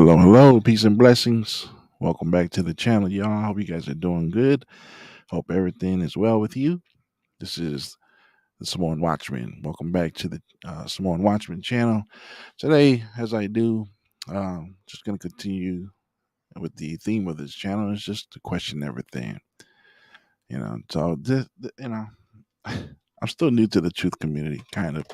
Hello, peace and blessings. Welcome back to the channel, y'all. Hope you guys are doing good. Hope everything is well with you. This is the Samoan Watchman. Welcome back to the Samoan Watchman Channel. Today, as I do, just going to continue with the theme of this channel. It's just to question everything. So I'm still new to the truth community, kind of.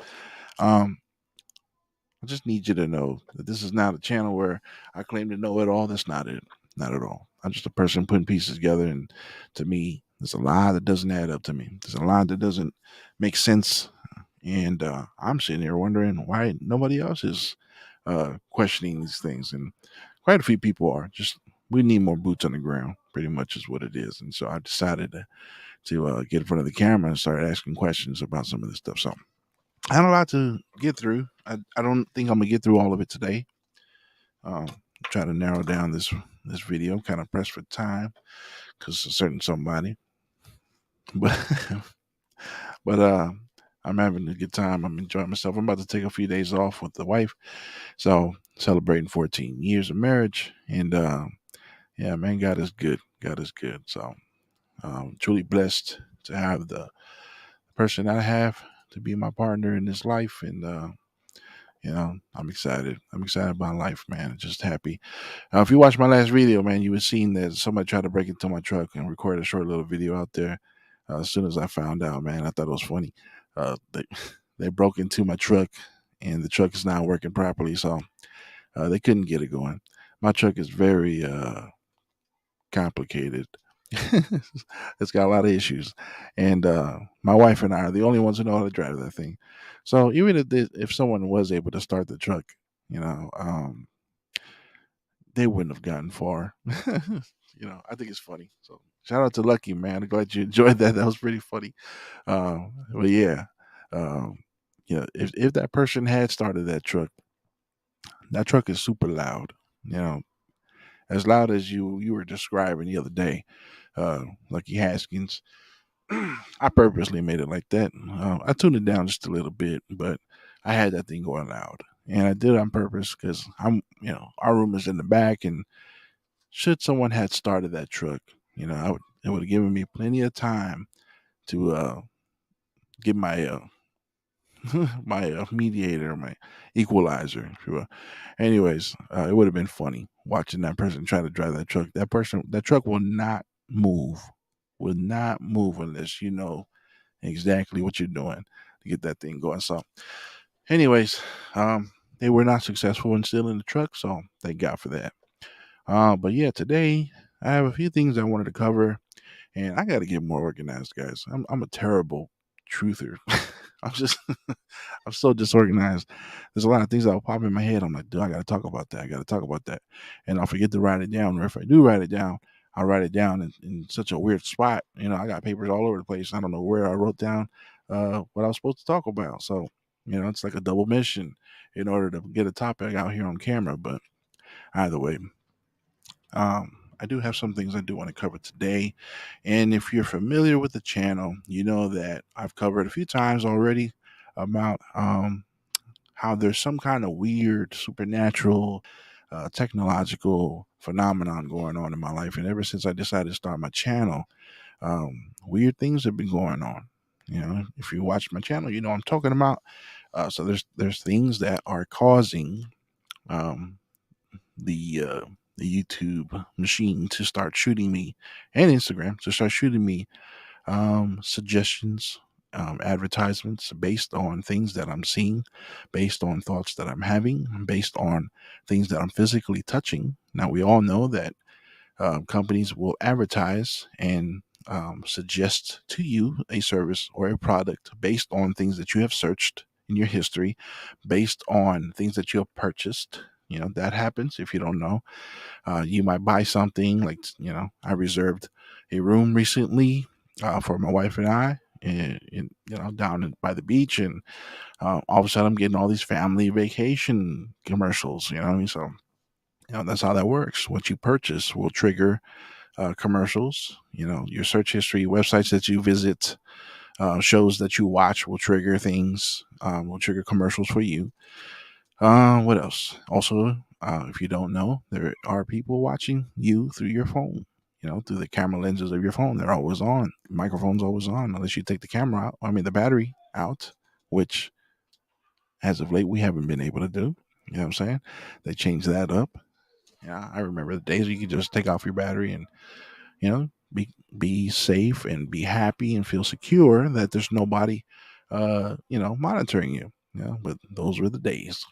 I just need you to know that this is not a channel where I claim to know it all. That's not it. Not at all. I'm just a person putting pieces together. And to me, there's a lot that doesn't add up to me. There's a lot that doesn't make sense. And I'm sitting here wondering why nobody else is questioning these things. And quite a few people are. Just we need more boots on the ground, pretty much is what it is. And so I decided to get in front of the camera and start asking questions about some of this stuff. So I had a lot to get through. I don't think I'm gonna get through all of it today. Try to narrow down this video. I'm kind of pressed for time because a certain somebody, but I'm having a good time. I'm enjoying myself. I'm about to take a few days off with the wife, so celebrating 14 years of marriage. And yeah, man, God is good. God is good. So truly blessed to have the person I have to be my partner in this life. And I'm excited. I'm excited about life, man. I'm just happy. If you watched my last video, man, you would have seen that somebody tried to break into my truck and record a short little video out there. As soon as I found out, man, I thought it was funny. They broke into my truck, and the truck is not working properly, so they couldn't get it going. My truck is very complicated. It's got a lot of issues, and my wife and I are the only ones who know how to drive that thing. So even if someone was able to start the truck, you know, they wouldn't have gotten far. I think it's funny. So shout out to Lucky, man. I'm glad you enjoyed that. That was pretty funny. But yeah, if that person had started that truck is super loud. As loud as you were describing the other day, Lucky Haskins. I purposely made it like that. I tuned it down just a little bit, but I had that thing going loud, and I did it on purpose because our room is in the back, and should someone had started that truck, it would have given me plenty of time to get my my mediator, my equalizer, if you will. Anyways, it would have been funny watching that person try to drive that truck. That truck will not move. Will not move unless you know exactly what you're doing to get that thing going. So, anyways, they were not successful in stealing the truck, so thank God for that. But yeah, today I have a few things I wanted to cover, and I got to get more organized, guys. I'm a terrible truther. I'm just I'm so disorganized. There's a lot of things that will pop in my head. I'm like, dude, I got to talk about that. I got to talk about that, and I'll forget to write it down. Or if I do write it down, I write it down in such a weird spot. I got papers all over the place. I don't know where I wrote down what I was supposed to talk about. So, it's like a double mission in order to get a topic out here on camera. But either way, I do have some things I do want to cover today. And if you're familiar with the channel, you know that I've covered a few times already about how there's some kind of weird supernatural technological phenomenon going on in my life. And ever since I decided to start my channel, weird things have been going on. If you watch my channel, you know what I'm talking about. So there's things that are causing um, the YouTube machine to start shooting me, and Instagram to start shooting me suggestions, advertisements based on things that I'm seeing, based on thoughts that I'm having, based on things that I'm physically touching. Now, we all know that companies will advertise and suggest to you a service or a product based on things that you have searched in your history, based on things that you have purchased. That happens if you don't know. You might buy something like, I reserved a room recently for my wife and I, down by the beach, and all of a sudden I'm getting all these family vacation commercials. You know what I mean? So, that's how that works. What you purchase will trigger commercials. Your search history, websites that you visit, shows that you watch will trigger things, will trigger commercials for you. What else? Also, if you don't know, there are people watching you through your phone. Through the camera lenses of your phone. They're always on. Microphone's always on, unless you take the camera out. I mean, the battery out, which, as of late, we haven't been able to do. You know what I'm saying? They changed that up. Yeah, I remember the days you could just take off your battery and be safe and be happy and feel secure that there's nobody, monitoring you. But those were the days.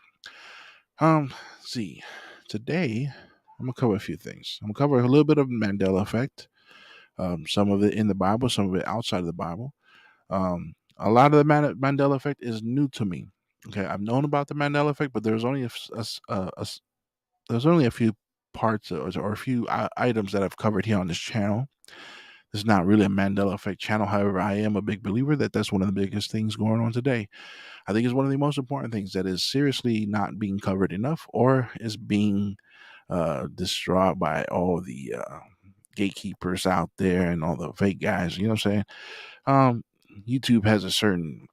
See, today I'm gonna cover a few things. I'm gonna cover a little bit of Mandela effect, some of it in the Bible, some of it outside of the Bible. A lot of the Mandela effect is new to me. Okay, I've known about the Mandela effect, but there's only there's only a few parts or a few items that I've covered here on this channel. It's not really a Mandela effect channel. However, I am a big believer that that's one of the biggest things going on today. I think it's one of the most important things that is seriously not being covered enough, or is being destroyed by all the gatekeepers out there and all the fake guys. You know what I'm saying? YouTube has a certain,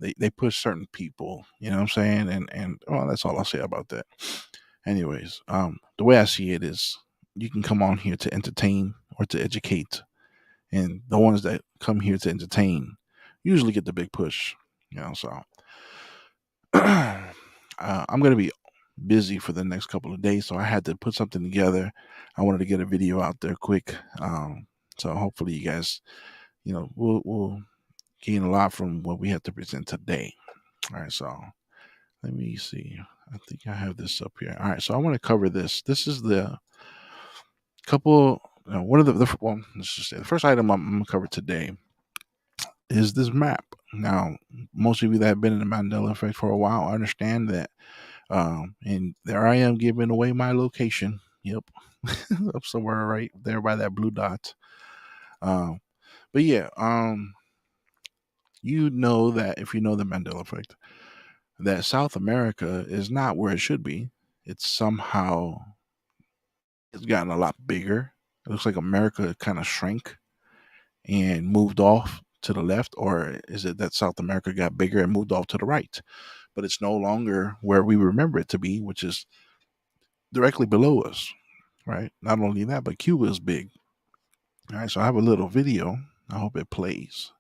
they push certain people. You know what I'm saying? And well, that's all I'll say about that. Anyways, the way I see it is, you can come on here to entertain or to educate, and the ones that come here to entertain usually get the big push. So I'm going to be busy for the next couple of days, so I had to put something together. I wanted to get a video out there quick, so hopefully you guys, we'll gain a lot from what we have to present today. All right, so let me see. I think I have this up here. All right, so I want to cover this. This is the couple. One of well, let's just say the first item I'm going to cover today is this map. Now, most of you that have been in the Mandela effect for a while understand that. And there I am giving away my location. Yep. Up somewhere right there by that blue dot. But yeah, you know that if you know the Mandela effect, that South America is not where it should be. It's gotten a lot bigger. It looks like America kind of shrank and moved off to the left, or is it that South America got bigger and moved off to the right? But it's no longer where we remember it to be, which is directly below us, right? Not only that, but Cuba is big. All right, so I have a little video. I hope it plays.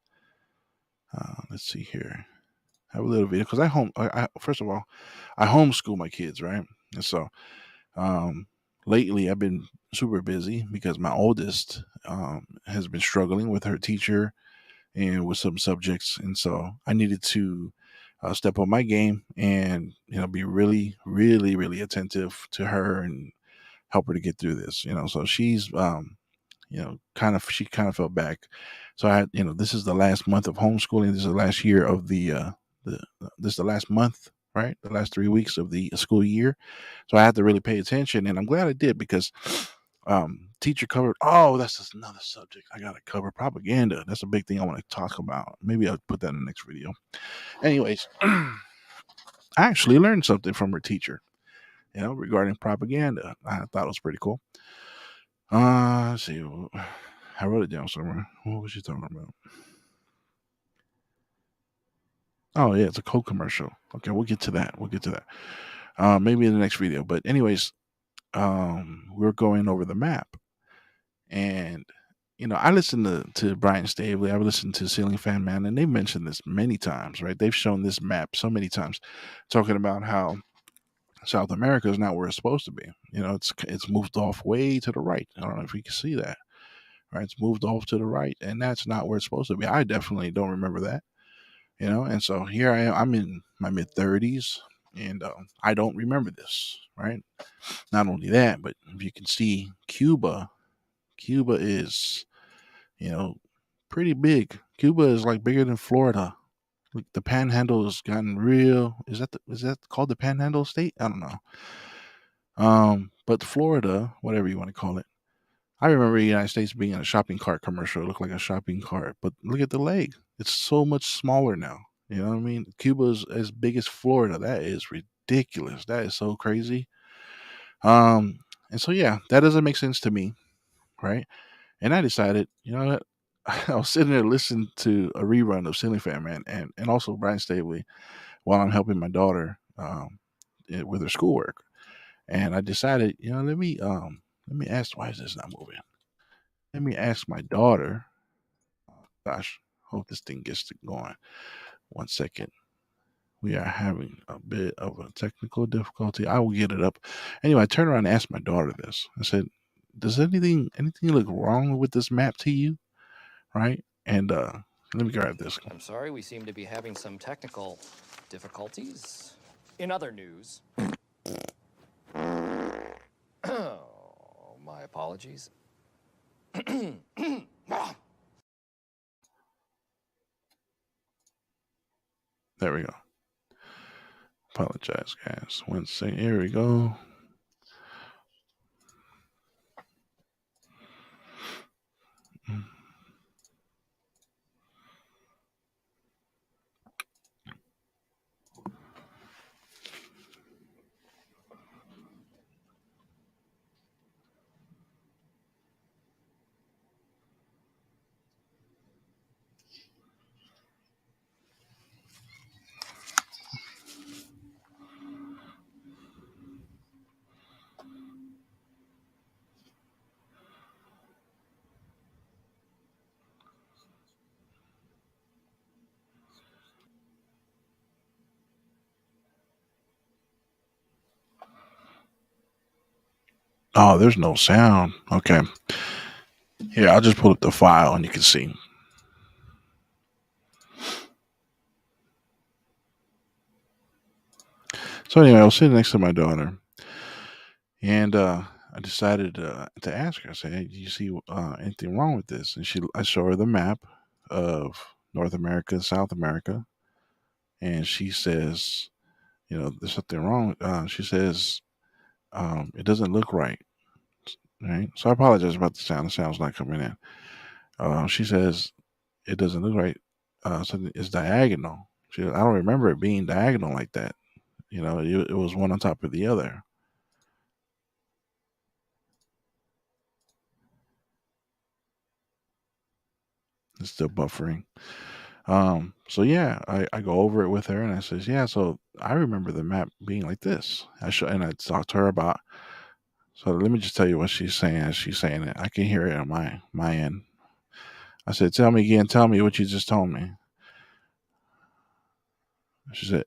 Let's see here. I have a little video because first of all, I homeschool my kids, right? And so lately I've been super busy because my oldest has been struggling with her teacher and with some subjects, and so I needed to step up my game and be really, really, really attentive to her and help her to get through this. So she's she kind of fell back. So I had, this is the last month of homeschooling. This is the last year of this is the last month, right? The last 3 weeks of the school year. So I had to really pay attention, and I'm glad I did, because Teacher covered. Oh, that's just another subject I gotta cover. Propaganda. That's a big thing I want to talk about. Maybe I'll put that in the next video. Anyways, I actually learned something from her teacher, regarding propaganda. I thought it was pretty cool. Let's see. I wrote it down somewhere. What was she talking about? Oh yeah, it's a Coke commercial. Okay, we'll get to that. We'll get to that. Maybe in the next video. But anyways, we're going over the map, and I listened to Brian Staveley. I've listened to Ceiling Fan Man, and they've mentioned this many times, right? They've shown this map so many times, talking about how South America is not where it's supposed to be. It's moved off way to the right. I don't know if you can see that. Right, it's moved off to the right, and that's not where it's supposed to be. I definitely don't remember that. And so here I am. I'm in my mid 30s, and I don't remember this. Right. Not only that, but if you can see Cuba is, you know, pretty big. Cuba is like bigger than Florida. Like the Panhandle has gotten real. Is that called the Panhandle State? I don't know. But Florida, whatever you want to call it. I remember the United States being in a shopping cart commercial. It looked like a shopping cart, but look at the leg. It's so much smaller now. You know what I mean? Cuba's as big as Florida. That is ridiculous. That is so crazy. And so yeah, that doesn't make sense to me, right? And I decided, you know what? I was sitting there listening to a rerun of Silly Fan Man and also Brian Staveley while I'm helping my daughter with her schoolwork. And I decided, let me ask, why is this not moving? Let me ask my daughter. Gosh, hope this thing gets to going. 1 second. We are having a bit of a technical difficulty. I will get it up. Anyway, I turned around and asked my daughter this. I said, "Does anything look wrong with this map to you?" Right? And let me grab this. I'm sorry, we seem to be having some technical difficulties. In other news, oh, my apologies. There we go. Apologize, guys. 1 second. Here we go. Oh, there's no sound. Okay. Here, I'll just pull up the file and you can see. So anyway, I was sitting next to my daughter, and I decided to ask her. I said, "Hey, do you see anything wrong with this?" And I show her the map of North America and South America, and she says, "There's something wrong." She says, "It doesn't look right." Right. So I apologize about the sound. The sound's not coming in. She says, "It doesn't look right. So it's diagonal." I don't remember it being diagonal like that. It was one on top of the other. It's still buffering. So yeah, I go over it with her and I says, yeah, so I remember the map being like this. And I talked to her about, so let me just tell you what she's saying as she's saying it. I can hear it on my end. I said, tell me again, tell me what you just told me. She said,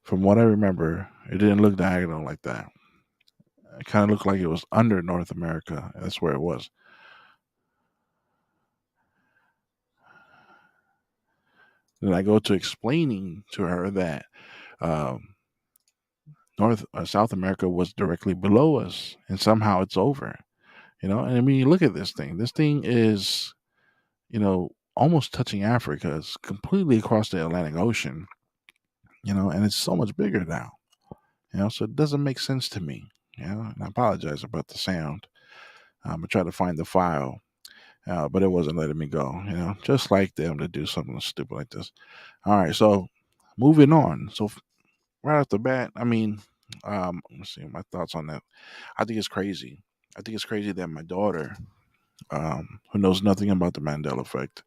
from what I remember, it didn't look diagonal like that. It kind of looked like it was under North America. That's where it was. Then I go to explaining to her that um, South America was directly below us, and somehow it's over. And I mean, you look at this thing. This thing is, almost touching Africa. It's completely across the Atlantic Ocean. And it's so much bigger now. So it doesn't make sense to me. And I apologize about the sound. I tried to find the file, but it wasn't letting me go. Just like them to do something stupid like this. All right, so moving on. So right off the bat, I mean, let's see my thoughts on that. I think it's crazy. I think it's crazy that my daughter, who knows nothing about the Mandela effect,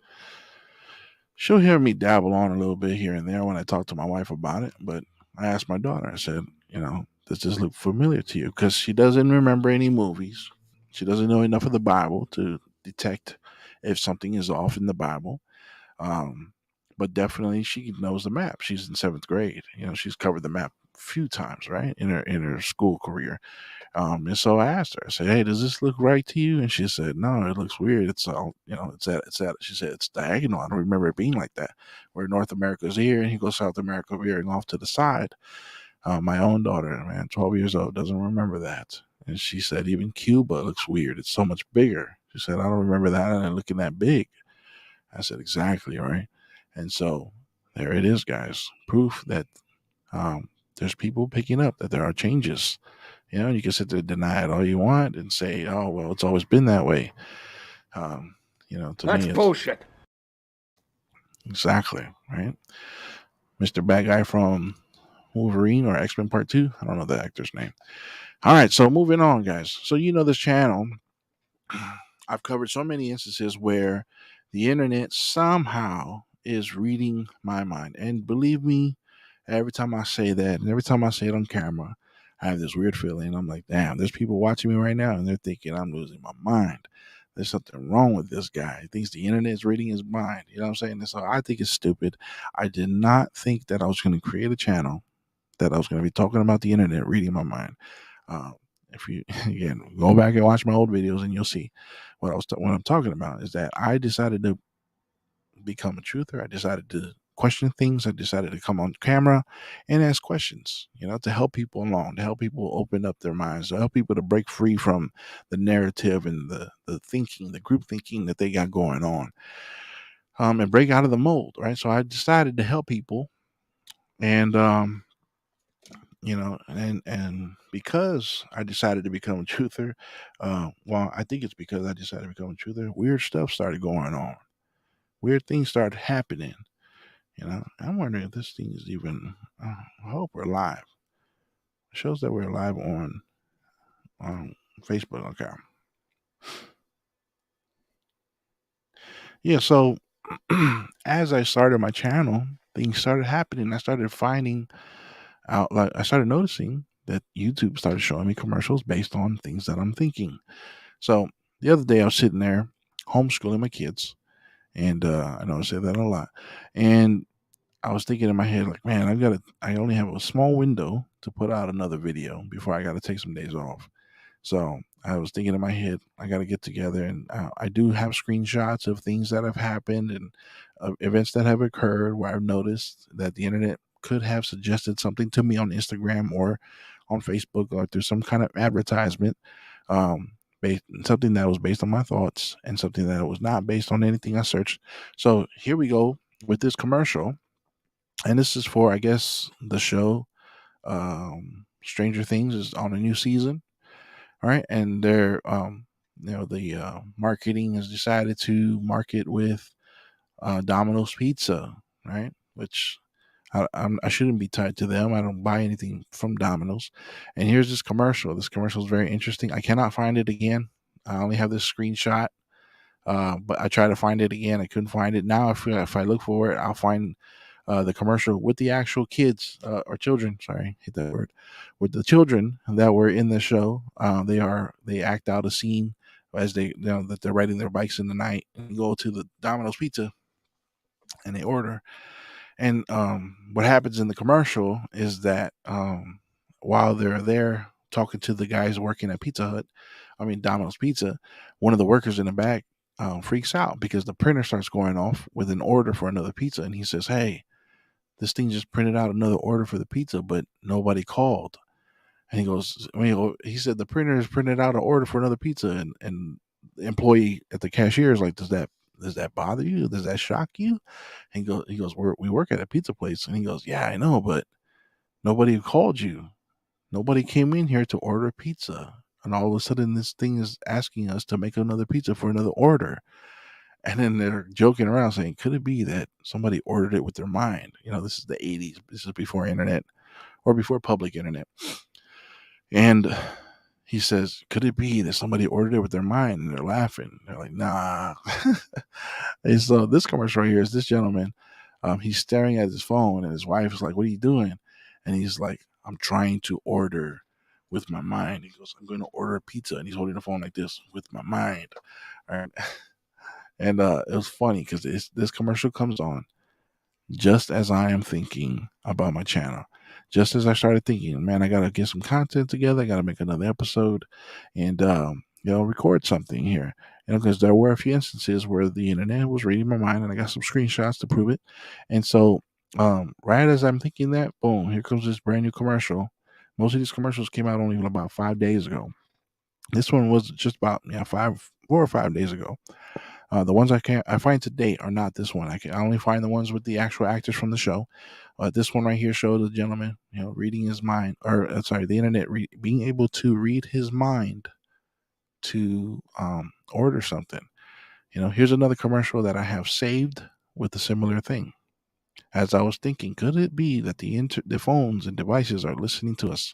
she'll hear me dabble on a little bit here and there when I talk to my wife about it. But I asked my daughter, I said, does this look familiar to you? Because she doesn't remember any movies. She doesn't know enough of the Bible to detect if something is off in the Bible. Um, but definitely she knows the map. She's in seventh grade. She's covered the map a few times, right, in her school career. And so I asked her, I said, "Hey, does this look right to you?" And she said, "No, it looks weird. It's all, it's at." She said, "It's diagonal. I don't remember it being like that. Where North America's here, and he goes South America veering off to the side." My own daughter, man, 12 years old, doesn't remember that. And she said, even Cuba looks weird. It's so much bigger. She said, I don't remember that and looking that big. I said, exactly, right? And so there it is, guys. Proof that there's people picking up that there are changes. You can sit there and deny it all you want and say, oh, well, it's always been that way. To That's me, it's bullshit. exactly, right? Mr. Bad Guy from Wolverine or X Men Part 2. I don't know the actor's name. All right, so moving on, guys. So, this channel, I've covered so many instances where the internet somehow is reading my mind. And believe me, every time I say that, and every time I say it on camera, I have this weird feeling. I'm like, damn, there's people watching me right now and they're thinking I'm losing my mind. There's something wrong with this guy. He thinks the internet is reading his mind. You know what I'm saying? And so I think it's stupid. I did not think that I was going to create a channel that I was going to be talking about the internet reading my mind. Um, if you again go back and watch my old videos, and you'll see what I'm talking about is that I decided to become a truther. I decided to question things. I decided to come on camera and ask questions, to help people along, to help people open up their minds, to help people to break free from the narrative and the thinking, the group thinking that they got going on, and break out of the mold, right? So I decided to help people, and and because I decided to become a truther, well, I think it's because I decided to become a truther, weird stuff started going on. Weird things started happening. I'm wondering if this thing is even, I hope we're live. It shows that we're live on Facebook. Okay. Yeah, so as I started my channel, things started happening. I started finding out, like, I started noticing that YouTube started showing me commercials based on things that I'm thinking. So the other day I was sitting there homeschooling my kids, and I know I say that a lot, and I was thinking in my head, like, man, I only have a small window to put out another video before I got to take some days off. So I was thinking in my head, I got to get together, and I do have screenshots of things that have happened and events that have occurred where I've noticed that the internet could have suggested something to me on Instagram or on Facebook or through some kind of advertisement, based something that was based on my thoughts and something that was not based on anything I searched. So here we go with this commercial, and this is for, I guess, the show Stranger Things is on a new season. All right, and they're the marketing has decided to market with Domino's Pizza, right? Which I shouldn't be tied to them. I don't buy anything from Domino's. And here's this commercial. This commercial is very interesting. I cannot find it again. I only have this screenshot, but I tried to find it again. I couldn't find it. Now, if I look for it, I'll find the commercial with the actual kids or children. Sorry, hate that word. With the children that were in the show, they act out a scene as they that they're riding their bikes in the night and go to the Domino's Pizza and they order. And what happens in the commercial is that while they're there talking to the guys working at Domino's Pizza, one of the workers in the back freaks out because the printer starts going off with an order for another pizza, and he says, "Hey, this thing just printed out another order for the pizza, but nobody called." And he goes, he said the printer has printed out an order for another pizza, and the employee at the cashier is like, does that bother you? Does that shock you? And he goes, we work at a pizza place, and he goes, yeah, I know, but nobody called you. Nobody came in here to order pizza. And all of a sudden, this thing is asking us to make another pizza for another order. And then they're joking around saying, could it be that somebody ordered it with their mind? This is the 80s. This is before internet or before public internet. And he says, could it be that somebody ordered it with their mind? And they're laughing. They're like, nah. And so this commercial right here is this gentleman. He's staring at his phone, and his wife is like, what are you doing? And he's like, I'm trying to order with my mind. He goes, I'm going to order a pizza. And he's holding the phone like this with my mind. All right. And it was funny because this commercial comes on just as I am thinking about my channel. Just as I started thinking, man, I got to get some content together. I got to make another episode and, record something here. Because there were a few instances where the internet was reading my mind and I got some screenshots to prove it. And so, right as I'm thinking that, boom, here comes this brand new commercial. Most of these commercials came out only about 5 days ago. This one was just about 4 or 5 days ago. The ones I find to date are not this one. I only find the ones with the actual actors from the show. This one right here showed a gentleman, reading his mind, or the internet being able to read his mind to order something. Here's another commercial that I have saved with a similar thing. As I was thinking, could it be that the phones and devices are listening to us?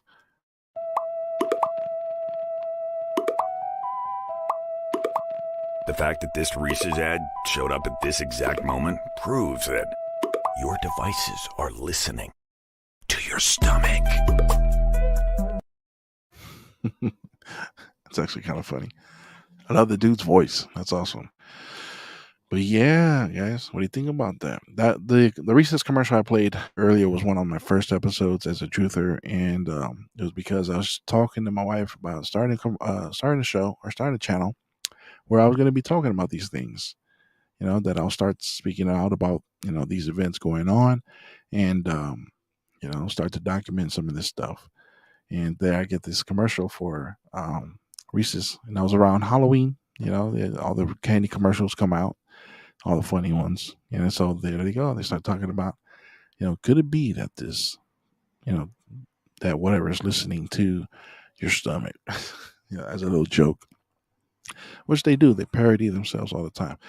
The fact that this Reese's ad showed up at this exact moment proves that your devices are listening to your stomach. It's actually kind of funny. I love the dude's voice. That's awesome. But yeah, guys, what do you think about that? That the Reese's commercial I played earlier was one of my first episodes as a truther, and it was because I was talking to my wife about starting a show or starting a channel where I was going to be talking about these things. That I'll start speaking out about these events going on, and start to document some of this stuff. And there I get this commercial for Reese's, and that was around Halloween. All the candy commercials come out, all the funny ones. And so there they go. They start talking about, could it be that this, that whatever is listening to your stomach, as a little joke, which they do. They parody themselves all the time.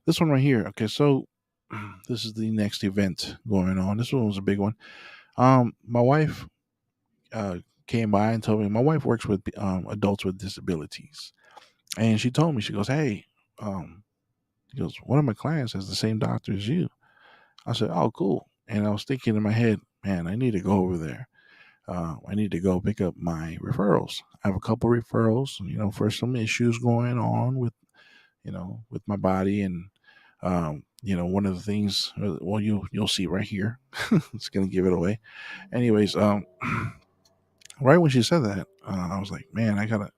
This one right here. Okay, so this is the next event going on. This one was a big one. My wife came by and told me my wife works with adults with disabilities, and she told me, she goes, hey, she goes, one of my clients has the same doctor as you. I said, oh, cool. And I was thinking in my head, man, I need to go over there. I need to go pick up my referrals. I have a couple referrals, for some issues going on with, with my body. And, one of the things, well, you'll see right here. It's going to give it away. Anyways, right when she said that, I was like, man, I gotta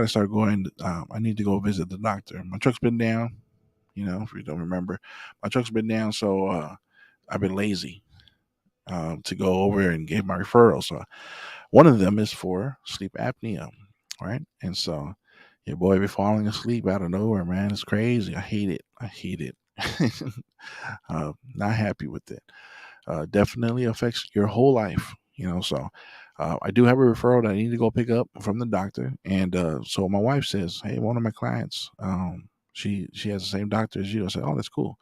start going. I need to go visit the doctor. My truck's been down. If you don't remember, my truck's been down, so I've been lazy to go over and get my referrals. So one of them is for sleep apnea, right? And so your boy be falling asleep out of nowhere, man. It's crazy. I hate it. I hate it. Not happy with it. Definitely affects your whole life. So I do have a referral that I need to go pick up from the doctor, and so my wife says, "Hey, one of my clients, she has the same doctor as you." I said, "Oh, that's cool."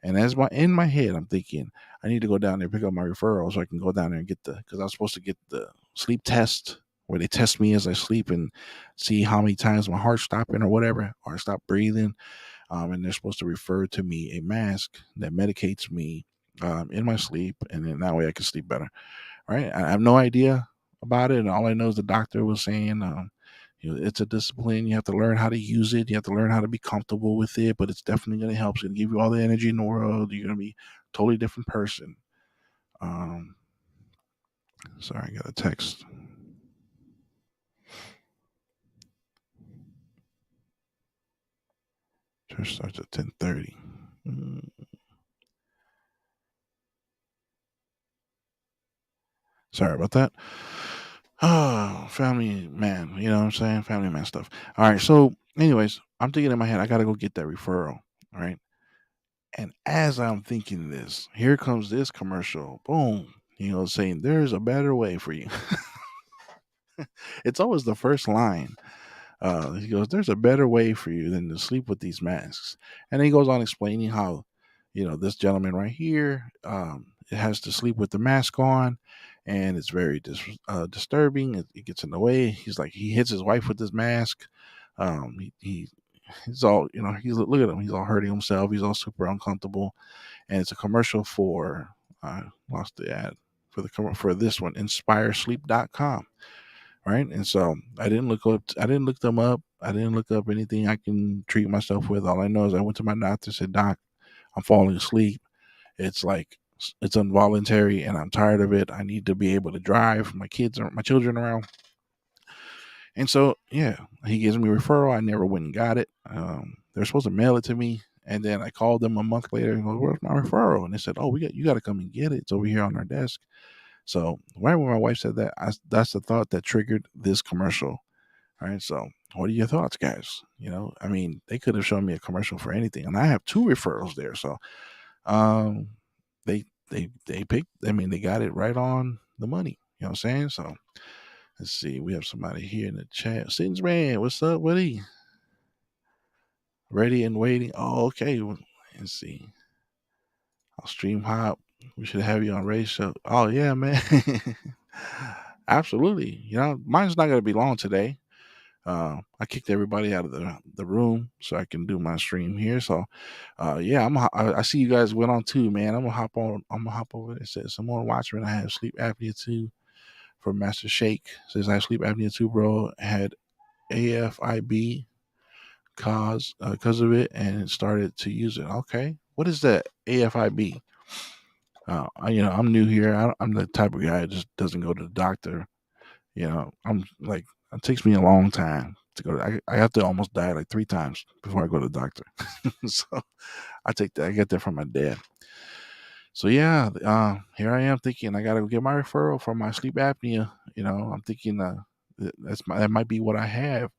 And in my head, I'm thinking I need to go down there pick up my referral so I can go down there and get because I was supposed to get the sleep test where they test me as I sleep and see how many times my heart's stopping or whatever, or I stop breathing. And they're supposed to refer to me a mask that medicates me in my sleep, and then that way I can sleep better. Right? I have no idea about it, and all I know is the doctor was saying, it's a discipline. You have to learn how to use it. You have to learn how to be comfortable with it, but it's definitely going to help. It's going to give you all the energy in the world. You're going to be a totally different person. Sorry, I got a text. Church starts at 10:30. Sorry about that. Oh, family man. You know what I'm saying? Family man stuff. All right. So, anyways, I'm thinking in my head, I got to go get that referral. All right. And as I'm thinking this, here comes this commercial. Boom. Saying there's a better way for you. It's always the first line. He goes, "There's a better way for you than to sleep with these masks," and he goes on explaining how, this gentleman right here, has to sleep with the mask on, and it's very disturbing. It gets in the way. He's like, he hits his wife with this mask. He's all, he's look at him. He's all hurting himself. He's all super uncomfortable, and it's a commercial for, I lost the ad for for this one, InspireSleep.com. Right. And so I didn't look them up. I didn't look up anything I can treat myself with. All I know is I went to my doctor, said, "Doc, I'm falling asleep. It's like, it's involuntary and I'm tired of it. I need to be able to drive my children around." And so, yeah, he gives me a referral. I never went and got it. They're supposed to mail it to me. And then I called them a month later and go, "Where's my referral?" And they said, "Oh, you got to come and get it. It's over here on our desk." So right when my wife said that, that's the thought that triggered this commercial. All right. So what are your thoughts, guys? I mean, they could have shown me a commercial for anything, and I have two referrals there. So, um, they picked. I mean, they got it right on the money. You know what I'm saying? So let's see. We have somebody here in the chat. Sins man, what's up, buddy? Ready and waiting. Oh, okay. Let's see. I'll stream hop. We should have you on Ray's show. Oh yeah, man. Absolutely. Mine's not gonna be long today. I kicked everybody out of the room so I can do my stream here. So, yeah, I see you guys went on too, man. I'm gonna hop on. I'm gonna hop over there. It says Samoan Watchman. I have sleep apnea too. From Master Shake says I have sleep apnea too, bro. I had AFIB cause of it and started to use it. Okay, what is that AFIB? I'm new here. I'm the type of guy that just doesn't go to the doctor. I'm like, it takes me a long time to go. I have to almost die like 3 times before I go to the doctor. So I get that from my dad. So yeah, here I am thinking I got to get my referral for my sleep apnea. I'm thinking that might be what I have,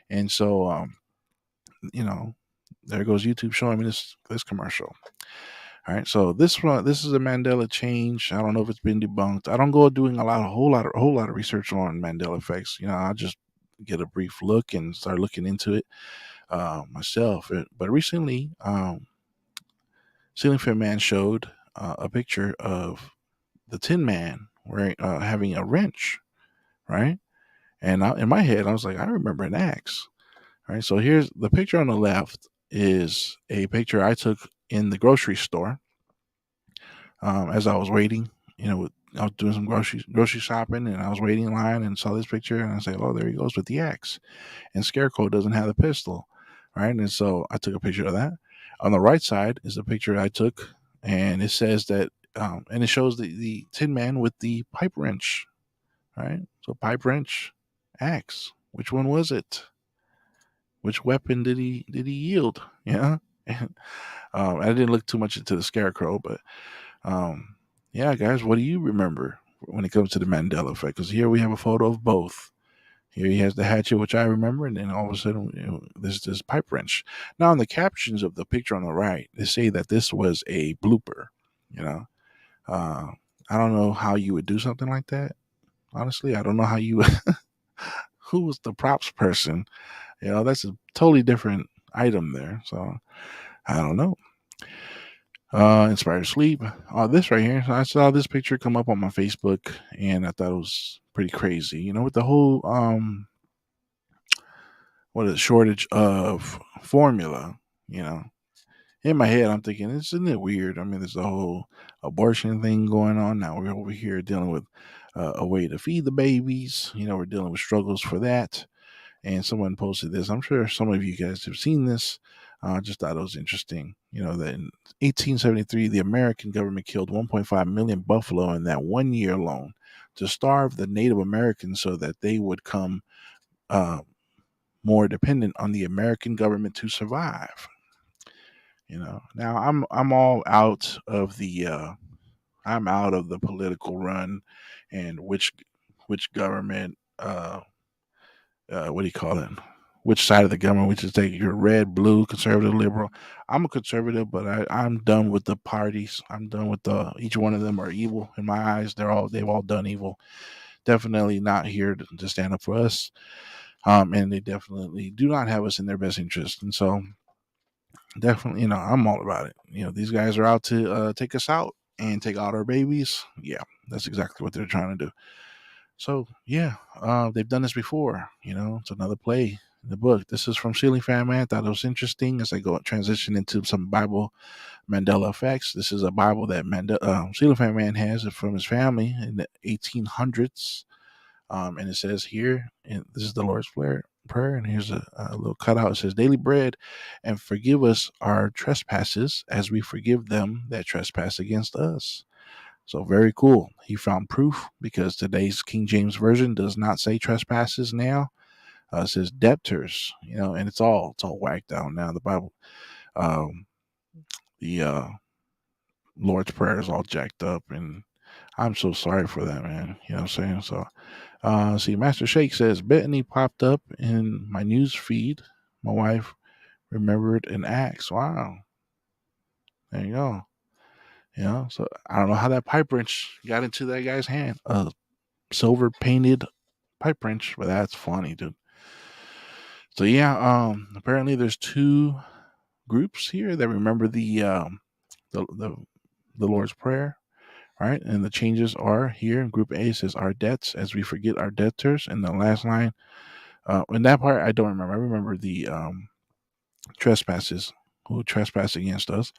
and so you know, there goes YouTube showing me this commercial. All right, so this is a Mandela change. I don't know if it's been debunked. I don't go doing a whole lot of research on Mandela effects. I just get a brief look and start looking into it myself. But recently, Ceiling Fan Man showed a picture of the Tin Man wearing having a wrench, right? And in my head, I was like, I remember an axe. All right, so here's the picture on the left is a picture I took in the grocery store as I was waiting. I was doing some grocery shopping, and I was waiting in line and saw this picture, and I said, "Oh, there he goes with the axe." And Scarecrow doesn't have the pistol, right? And so I took a picture of that. On the right side is the picture I took, and it says that, and it shows the Tin Man with the pipe wrench, right? So pipe wrench, axe. Which one was it? Which weapon did he yield? Yeah. And, I didn't look too much into the Scarecrow, but yeah, guys, what do you remember when it comes to the Mandela effect? Because here we have a photo of both. Here he has the hatchet, which I remember, and then all of a sudden, there's this pipe wrench. Now, in the captions of the picture on the right, they say that this was a blooper. You know, uh, I don't know how you would do something like that. Honestly, I don't know how you. Who was the props person? That's a totally different item there. So I don't know. Inspired Sleep. This right here. I saw this picture come up on my Facebook, and I thought it was pretty crazy. With the whole what is shortage of formula. In my head, I'm thinking, isn't it weird? I mean, there's a whole abortion thing going on now. We're over here dealing with a way to feed the babies. We're dealing with struggles for that. And someone posted this. I'm sure some of you guys have seen this. I just thought it was interesting. That in 1873, the American government killed 1.5 million buffalo in that 1 year alone to starve the Native Americans so that they would come more dependent on the American government to survive. Now I'm all out of the I'm out of the political run and which government what do you call it? Which side of the government we should take? You're red, blue, conservative, liberal. I'm a conservative, but I'm done with the parties. I'm done with each one of them are evil in my eyes. They've all done evil. definitely not here to stand up for us. And they definitely do not have us in their best interest. And so, definitely, I'm all about it. These guys are out to take us out and take out our babies. Yeah, that's exactly what they're trying to do. So, yeah, they've done this before. It's another play in the book. This is from Ceiling Fan Man. Thought it was interesting as I go transition into some Bible Mandela effects. This is a Bible that Ceiling Fan Man has from his family in the 1800s. And it says here, and this is the Lord's prayer, and here's a little cutout. It says, "Daily bread, and forgive us our trespasses as we forgive them that trespass against us." So very cool. He found proof because today's King James Version does not say trespasses now. It says debtors, and it's all whacked out now. The Bible, um, the Lord's Prayer is all jacked up, and I'm so sorry for that, man. You know what I'm saying? So, see, Master Shake says, Bethany popped up in my news feed. My wife remembered an axe. Wow. There you go. So I don't know how that pipe wrench got into that guy's hand. A silver painted pipe wrench, but that's funny, dude. So yeah, apparently there's two groups here that remember the the, the Lord's Prayer, right? And the changes are here. Group A says our debts as we forget our debtors, and the last line. In that part, I don't remember. I remember the trespasses who trespass against us.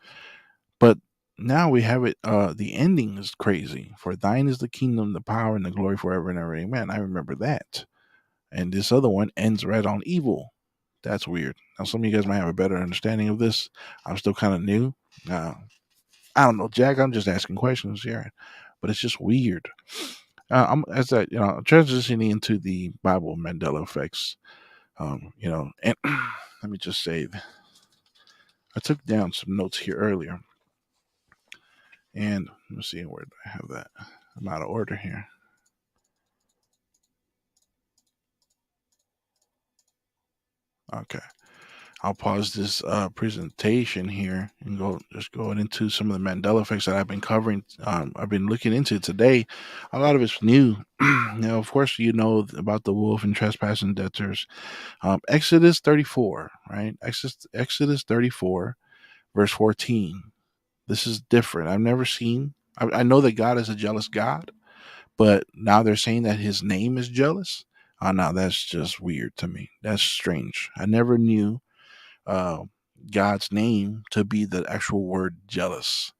But now we have it. The ending is crazy. For thine is the kingdom, the power, and the glory forever and ever. Amen. I remember that. And this other one ends right on evil. That's weird. Now, some of you guys might have a better understanding of this. I'm still kind of new. I don't know, Jack. I'm just asking questions here, but it's just weird. I'm as I transitioning into the Bible Mandela effects. And let me just say, I took down some notes here earlier, and let me see where I have that. I'm out of order here. Okay, I'll pause this presentation here and go into some of the Mandela effects that I've been covering. I've been looking into today. A lot of it's new. Of course, about the wolf and trespassing debtors. Exodus 34, right? Exodus 34, verse 14. This is different. I've never seen. I know that God is a jealous God, but now they're saying that His name is jealous. Now that's just weird to me. That's strange. I never knew uh, God's name to be the actual word jealous.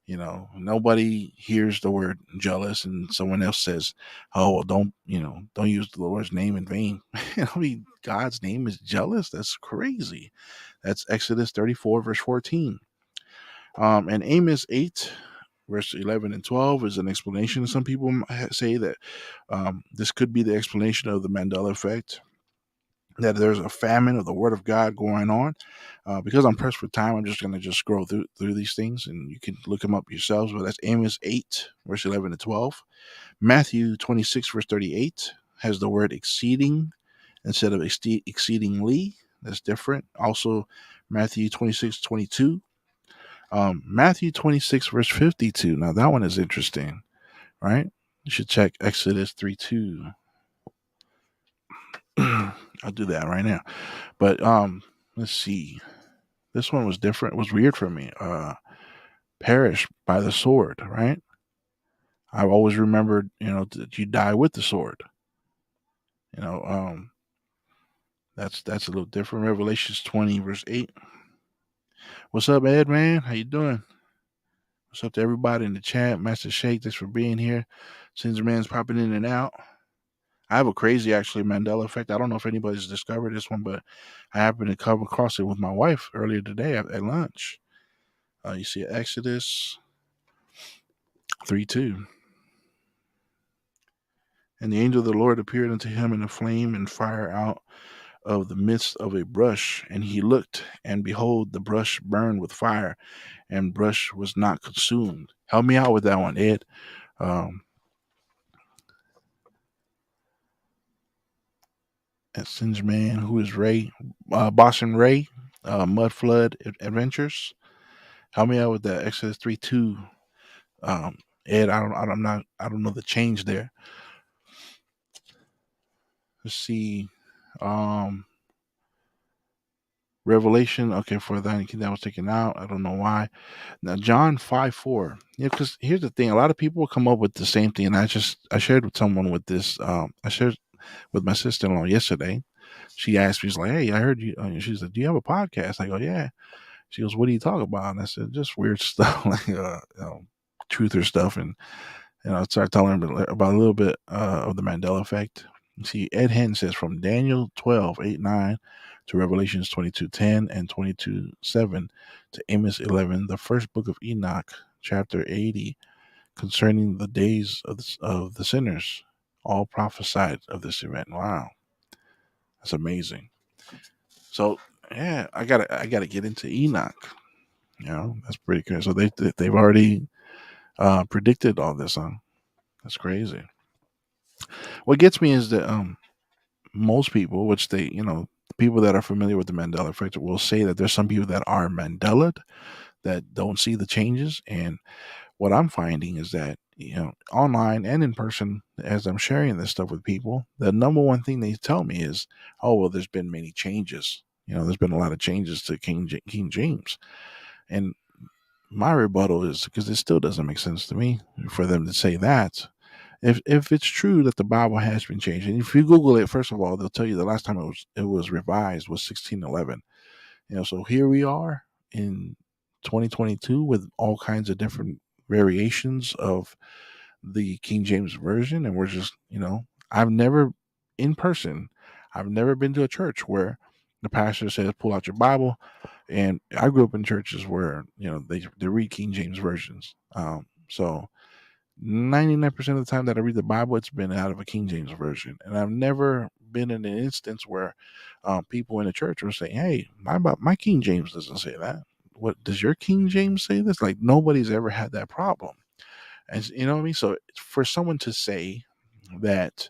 Nobody hears the word jealous and someone else says, "Oh, well, don't use the Lord's name in vain." God's name is jealous. That's crazy. That's Exodus 34, verse 14. And Amos 8, verse 11 and 12 is an explanation. Some people say that this could be the explanation of the Mandela effect, that there's a famine of the word of God going on. Because I'm pressed for time, I'm just going to just scroll through these things, and you can look them up yourselves. But that's Amos 8, verse 11 to 12. Matthew 26, verse 38 has the word exceeding instead of exceedingly. That's different. Also, Matthew 26, 22. Matthew 26, verse 52. Now, that one is interesting, right? You should check Exodus 3, 2. I'll do that right now. But let's see. This one was different. It was weird for me. Perish by the sword, right? I've always remembered, that you die with the sword. You know, um, that's a little different. Revelations 20, verse 8. What's up, Ed, man? How you doing? What's up to everybody in the chat? Master Shake, thanks for being here. Sins Man's popping in and out. I have a crazy, actually, Mandela effect. I don't know if anybody's discovered this one, but I happened to come across it with my wife earlier today at lunch. You see Exodus 3, 2. And the angel of the Lord appeared unto him in a flame and fire out of the midst of a brush. And he looked, and behold, the brush burned with fire, and brush was not consumed. Help me out with that one, Ed. That Singe Man, who is Ray, Boston Ray, Mud Flood Adventures. Help me out with that Exodus 3, 2. Ed, I don't know the change there. Let's see. Um, Revelation. Okay, for that was taken out. I don't know why. Now John 5:4. Yeah, because here's the thing. A lot of people come up with the same thing, and I shared with someone with this. I shared with my sister-in-law yesterday. She asked me, she's like, "Hey, I heard you." She said, "Do you have a podcast?" I go, "Yeah." She goes, "What do you talk about?" And I said, "Just weird stuff, like truther stuff." And I started telling her about a little bit of the Mandela effect. See, Ed Hinn says from Daniel 12:8-9 to Revelations 22:10 and 22:7 to Amos 11, the first book of Enoch, chapter 80, concerning the days of the sinners, all prophesied of this event. Wow, that's amazing. So yeah, I gotta get into Enoch. That's pretty good. So they've already predicted all this. Huh? That's crazy. What gets me is that most people, which people that are familiar with the Mandela effect, will say that there's some people that are Mandela that don't see the changes. And what I'm finding is that online and in person, as I'm sharing this stuff with people, the number one thing they tell me is, "Oh, well, there's been many changes. There's been a lot of changes to King James." And my rebuttal is because it still doesn't make sense to me for them to say that. If it's true that the Bible has been changed, and if you Google it, first of all, they'll tell you the last time it was revised was 1611. So here we are in 2022 with all kinds of different variations of the King James version, and we're just I've never in person, I've never been to a church where the pastor says pull out your Bible, and I grew up in churches where they read King James versions. So 99% of the time that I read the Bible, it's been out of a King James version. And I've never been in an instance where people in the church were saying, "Hey, my King James doesn't say that. What does your King James say this?" Like nobody's ever had that problem. And you know what I mean? So for someone to say that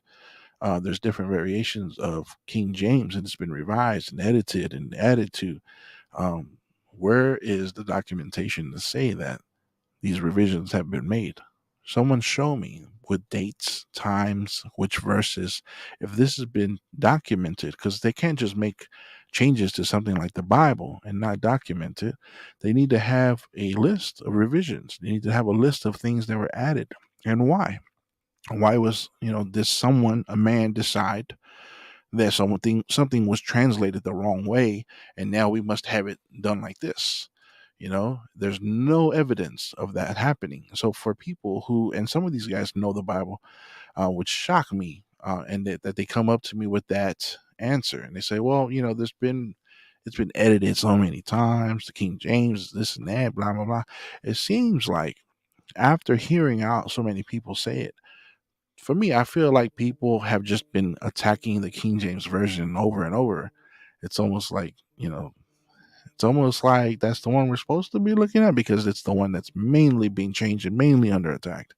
there's different variations of King James and it's been revised and edited and added to, um, where is the documentation to say that these revisions have been made? Someone show me with dates, times, which verses, if this has been documented, because they can't just make changes to something like the Bible and not document it. They need to have a list of revisions. They need to have a list of things that were added and why. Why was, this someone, a man, decide that something was translated the wrong way, and now we must have it done like this? There's no evidence of that happening. So for people who, and some of these guys know the Bible, which shock me, and that they come up to me with that answer, and they say, "Well, it's been edited so many times, the King James, this and that, blah blah blah." It seems like after hearing out so many people say it, for me, I feel like people have just been attacking the King James version over and over. It's almost like, that's the one we're supposed to be looking at because it's the one that's mainly being changed and mainly under attack,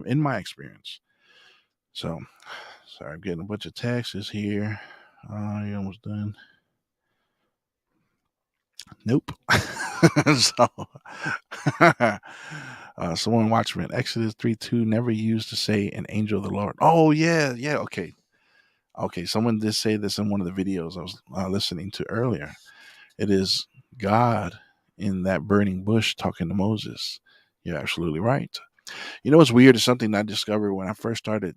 in my experience. So, sorry, I'm getting a bunch of texts here. You're almost done. Nope. So, Samoan Watchman, Exodus 3:2, never used to say an angel of the Lord. Oh, yeah, yeah, okay. Okay, someone did say this in one of the videos I was listening to earlier. It is God in that burning bush talking to Moses. You're absolutely right. What's weird is something I discovered when I first started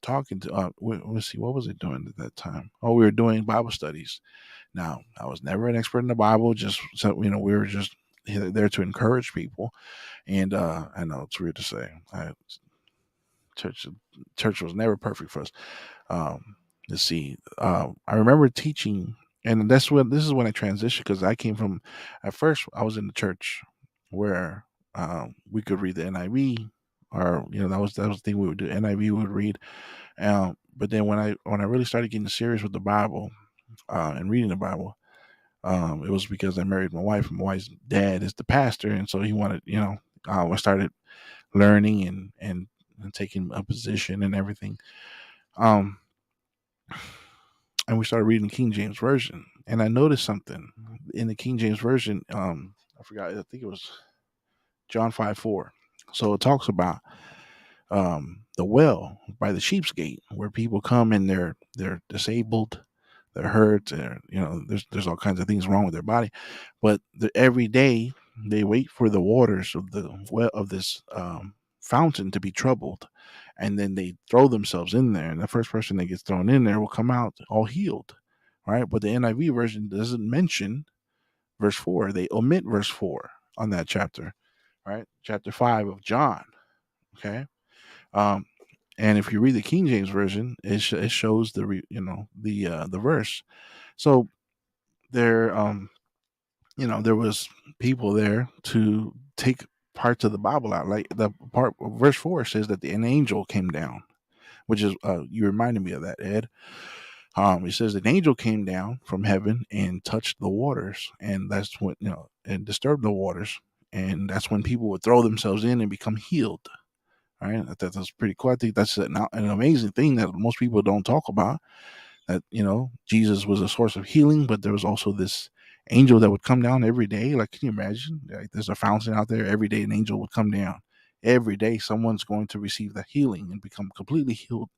talking to. Let's see, what was it doing at that time? Oh, we were doing Bible studies. Now, I was never an expert in the Bible. Just so we were just there to encourage people. And I know it's weird to say, church church was never perfect for us. Let's see. I remember teaching, and this is when I transitioned because I came from. At first, I was in the church where we could read the NIV, or that was the thing we would do. NIV we would read, but then when I really started getting serious with the Bible and reading the Bible, it was because I married my wife. My wife's dad is the pastor, and so he wanted, I started learning and taking a position and everything. Um, and we started reading King James version, and I noticed something in the King James version. I forgot. I think it was John 5:4. So it talks about the well by the sheep's gate, where people come and they're disabled, they're hurt, there's all kinds of things wrong with their body, but every day they wait for the waters of the well of this fountain to be troubled, and then they throw themselves in there, and the first person that gets thrown in there will come out all healed, right? But the NIV version doesn't mention verse 4. They omit verse 4 on that chapter, right? Chapter 5 of John. Okay. Um, and if you read the King James version, it shows the verse. So there, there was people there to take parts of the Bible out. Like the part verse 4 says that an angel came down, which is you reminded me of that, Ed. It says an angel came down from heaven and touched the waters, and that's when and disturbed the waters, and that's when people would throw themselves in and become healed. Right, I thought that's pretty cool. I think that's an amazing thing that most people don't talk about. That Jesus was a source of healing, but there was also this angel that would come down every day. Like, can you imagine? Like, there's a fountain out there every day. An angel would come down every day. Someone's going to receive the healing and become completely healed,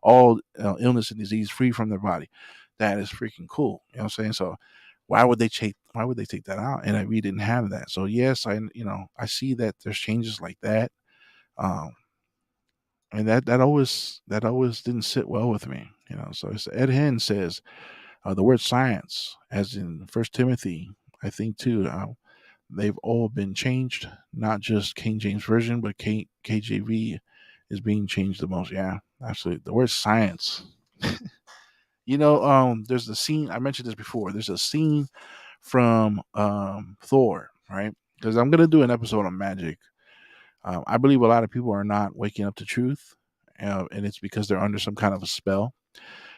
all illness and disease free from their body. That is freaking cool. You know what I'm saying? So why would they take that out? And we didn't have that. So yes, I see that there's changes like that. And that always didn't sit well with me. So it's Ed Hen says the word science, as in First Timothy, I think too. They've all been changed, not just King James version, but KJV is being changed the most. Yeah, absolutely. The word science. There's the scene. I mentioned this before. There's a scene from Thor, right? Because I'm gonna do an episode on magic. I believe a lot of people are not waking up to truth, and it's because they're under some kind of a spell.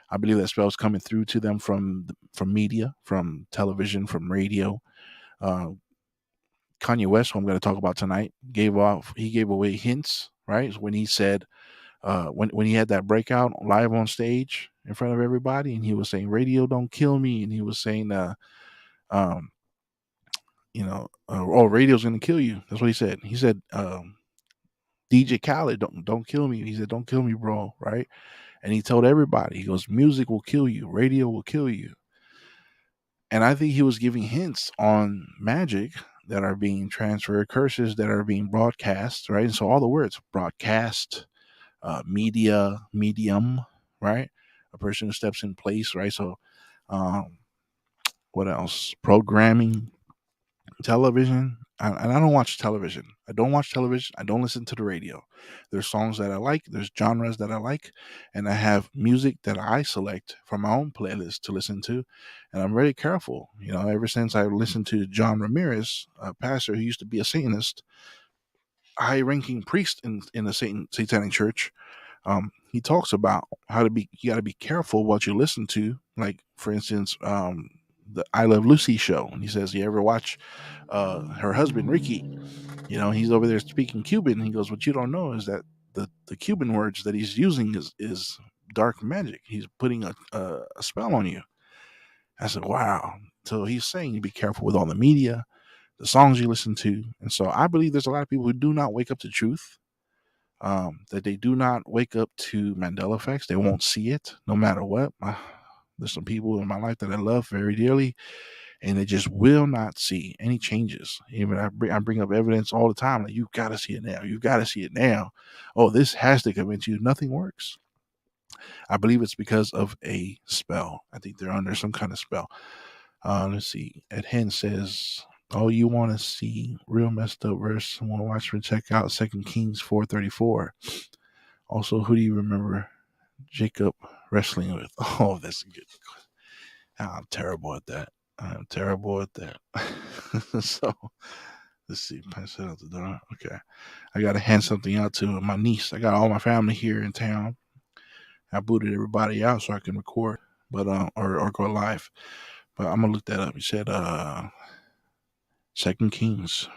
I believe that spell is coming through to them from media, from television, from radio. Uh, Kanye West, who I'm going to talk about tonight, gave away hints, right? When he said, when he had that breakout live on stage in front of everybody, and he was saying, "Radio don't kill me," and he was saying, um, "Oh, radio's going to kill you." That's what he said. He said, DJ Khaled, don't kill me. He said, "Don't kill me, bro." Right? And he told everybody, he goes, "Music will kill you. Radio will kill you." And I think he was giving hints on magic that are being transferred, curses that are being broadcast, right? And so all the words broadcast, media, medium, right? A person who steps in place, right? So, um, what else? Programming, television. And I don't watch television. I don't watch television. I don't listen to the radio. There's songs that I like. There's genres that I like, and I have music that I select from my own playlist to listen to. And I'm very careful. Ever since I listened to John Ramirez, a pastor who used to be a Satanist, high-ranking priest in a Satanic church, he talks about you got to be careful what you listen to. Like, for instance, the I Love Lucy show. And he says, you ever watch her husband, Ricky? He's over there speaking Cuban. And he goes, what you don't know is that the Cuban words that he's using is dark magic. He's putting a spell on you. I said, wow. So he's saying you be careful with all the media, the songs you listen to. And so I believe there's a lot of people who do not wake up to truth. That they do not wake up to Mandela effects. They won't see it no matter what. There's some people in my life that I love very dearly, and they just will not see any changes. Even I bring up evidence all the time. Like, you've got to see it now. You've got to see it now. Oh, this has to convince you. Nothing works. I believe it's because of a spell. I think they're under some kind of spell. Let's see. Ed Hen says, "Oh, you want to see real messed up verse? Want to watch? Check out 2 Kings 4:34. Also, who do you remember Jacob wrestling with?" Oh, that's good. I'm terrible at that. So let's see. Pass it out the door. Okay, I gotta hand something out to my niece. I got all my family here in town. I booted everybody out so I can record, but or go live. But I'm gonna look that up. He said 2 Kings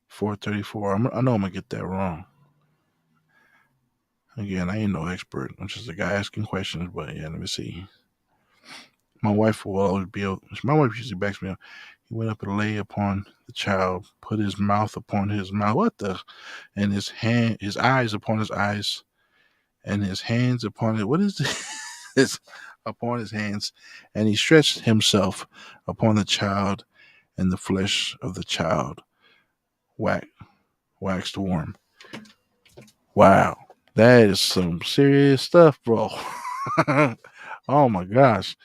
4:34. I know I'm gonna get that wrong. Again, I ain't no expert. I'm just a guy asking questions. But yeah, let me see. My wife will always be. My wife usually backs me up. He went up and lay upon the child, put his mouth upon his mouth. What the? And his eyes upon his eyes, and his hands upon it. What is this? Upon his hands, and he stretched himself upon the child, and the flesh of the child waxed warm. Wow, that is some serious stuff, bro. Oh my gosh.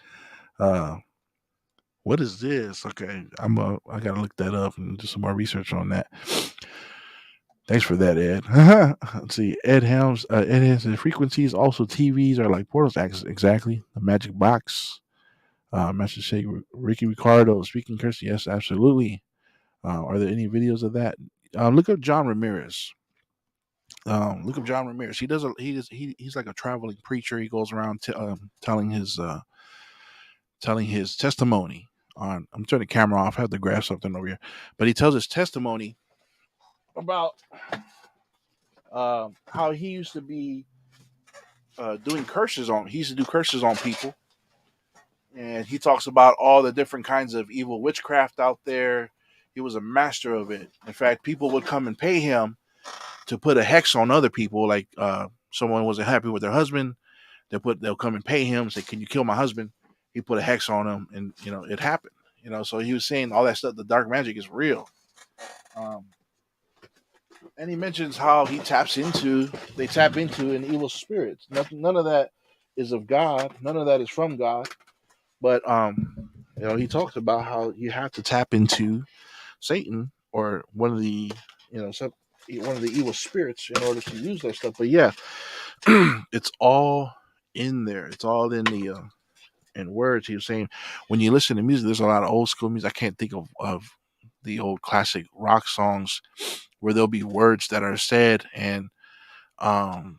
Uh, what is this? Okay, I gotta look that up and do some more research on that. Thanks for that, Ed. Let's see. Ed Helms. Ed Helms. The frequencies, also TVs, are like portals. Exactly. The magic box. Master Shake. Ricky Ricardo speaking curse. Yes, absolutely. Are there any videos of that? Look up John Ramirez. Look up John Ramirez. He's like a traveling preacher. He goes around telling his testimony. I'm turning the camera off. I have to grab something over here, but he tells his testimony about how he used to be doing curses on. He used to do curses on people, and he talks about all the different kinds of evil witchcraft out there. He was a master of it. In fact, people would come and pay him to put a hex on other people. Like someone wasn't happy with their husband, they'll come and pay him and say, "Can you kill my husband?" He put a hex on him, and it happened. So he was saying all that stuff. The dark magic is real. And he mentions how they tap into an evil spirits. None of that is of God. None of that is from God. But he talks about how you have to tap into Satan or one of the one of the evil spirits in order to use that stuff. But yeah, it's all in there. It's all in the in words. He was saying when you listen to music, there's a lot of old school music. I can't think of the old classic rock songs where there'll be words that are said and dang,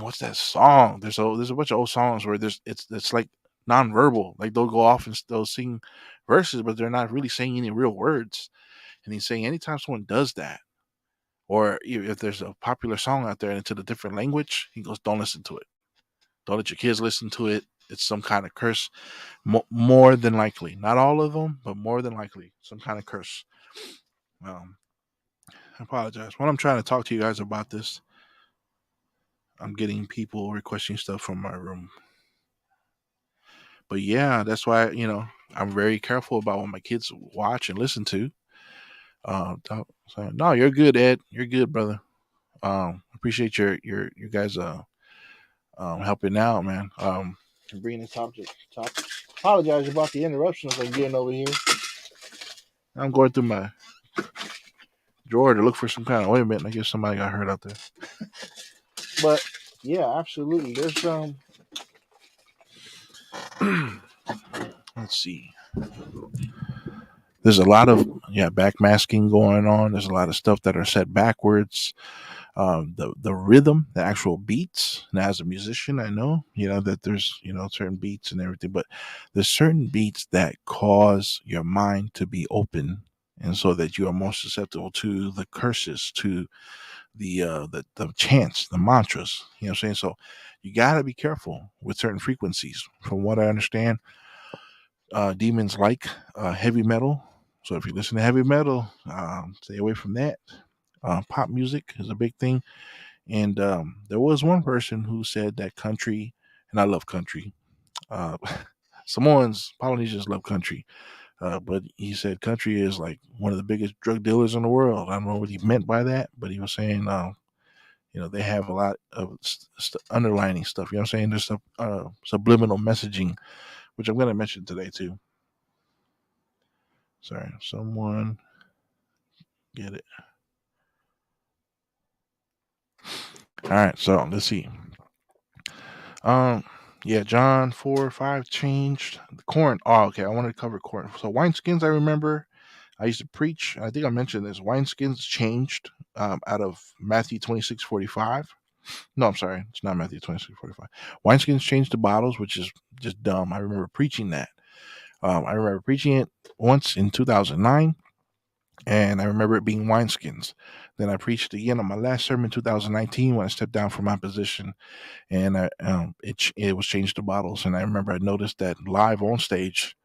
what's that song? There's a bunch of old songs where it's like nonverbal. Like they'll go off and they'll sing verses, but they're not really saying any real words. And he's saying anytime someone does that, or if there's a popular song out there and it's in a different language, he goes, don't listen to it. Don't let your kids listen to it. It's some kind of curse. More than likely. Not all of them, but more than likely. Some kind of curse. I apologize. When I'm trying to talk to you guys about this, I'm getting people requesting stuff from my room. But yeah, that's why, I'm very careful about what my kids watch and listen to. So, no, you're good, Ed. You're good, brother. Appreciate your guys helping out, man. Bringing the topic. Apologize about the interruptions I'm getting over here. I'm going through my drawer to look for some kind of ointment. I guess somebody got hurt out there. But yeah, absolutely. There's let's see. There's a lot of backmasking going on. There's a lot of stuff that are set backwards. The rhythm, the actual beats. Now, as a musician, I know that there's certain beats and everything, but there's certain beats that cause your mind to be open, and so that you are more susceptible to the curses, to the chants, the mantras. You know what I'm saying? So you got to be careful with certain frequencies. From what I understand, demons like heavy metal. So if you listen to heavy metal, stay away from that. Pop music is a big thing. And there was one person who said that country, and I love country. Samoans, Polynesians love country. But he said country is like one of the biggest drug dealers in the world. I don't know what he meant by that, but he was saying, they have a lot of underlining stuff. You know what I'm saying? There's some subliminal messaging, which I'm going to mention today too. Sorry, someone get it. All right, so let's see. John 4:5 changed the corn. Oh, okay. I wanted to cover corn. So wineskins, I remember. I used to preach. I think I mentioned this. Wineskins changed out of Matthew 26:45. No, I'm sorry. It's not Matthew 26:45. Wineskins changed the bottles, which is just dumb. I remember preaching that. I remember preaching it once in 2009. and I remember it being wineskins. Then I preached again on my last sermon in 2019 when I stepped down from my position, and it was changed to bottles. And I remember I noticed that live on stage,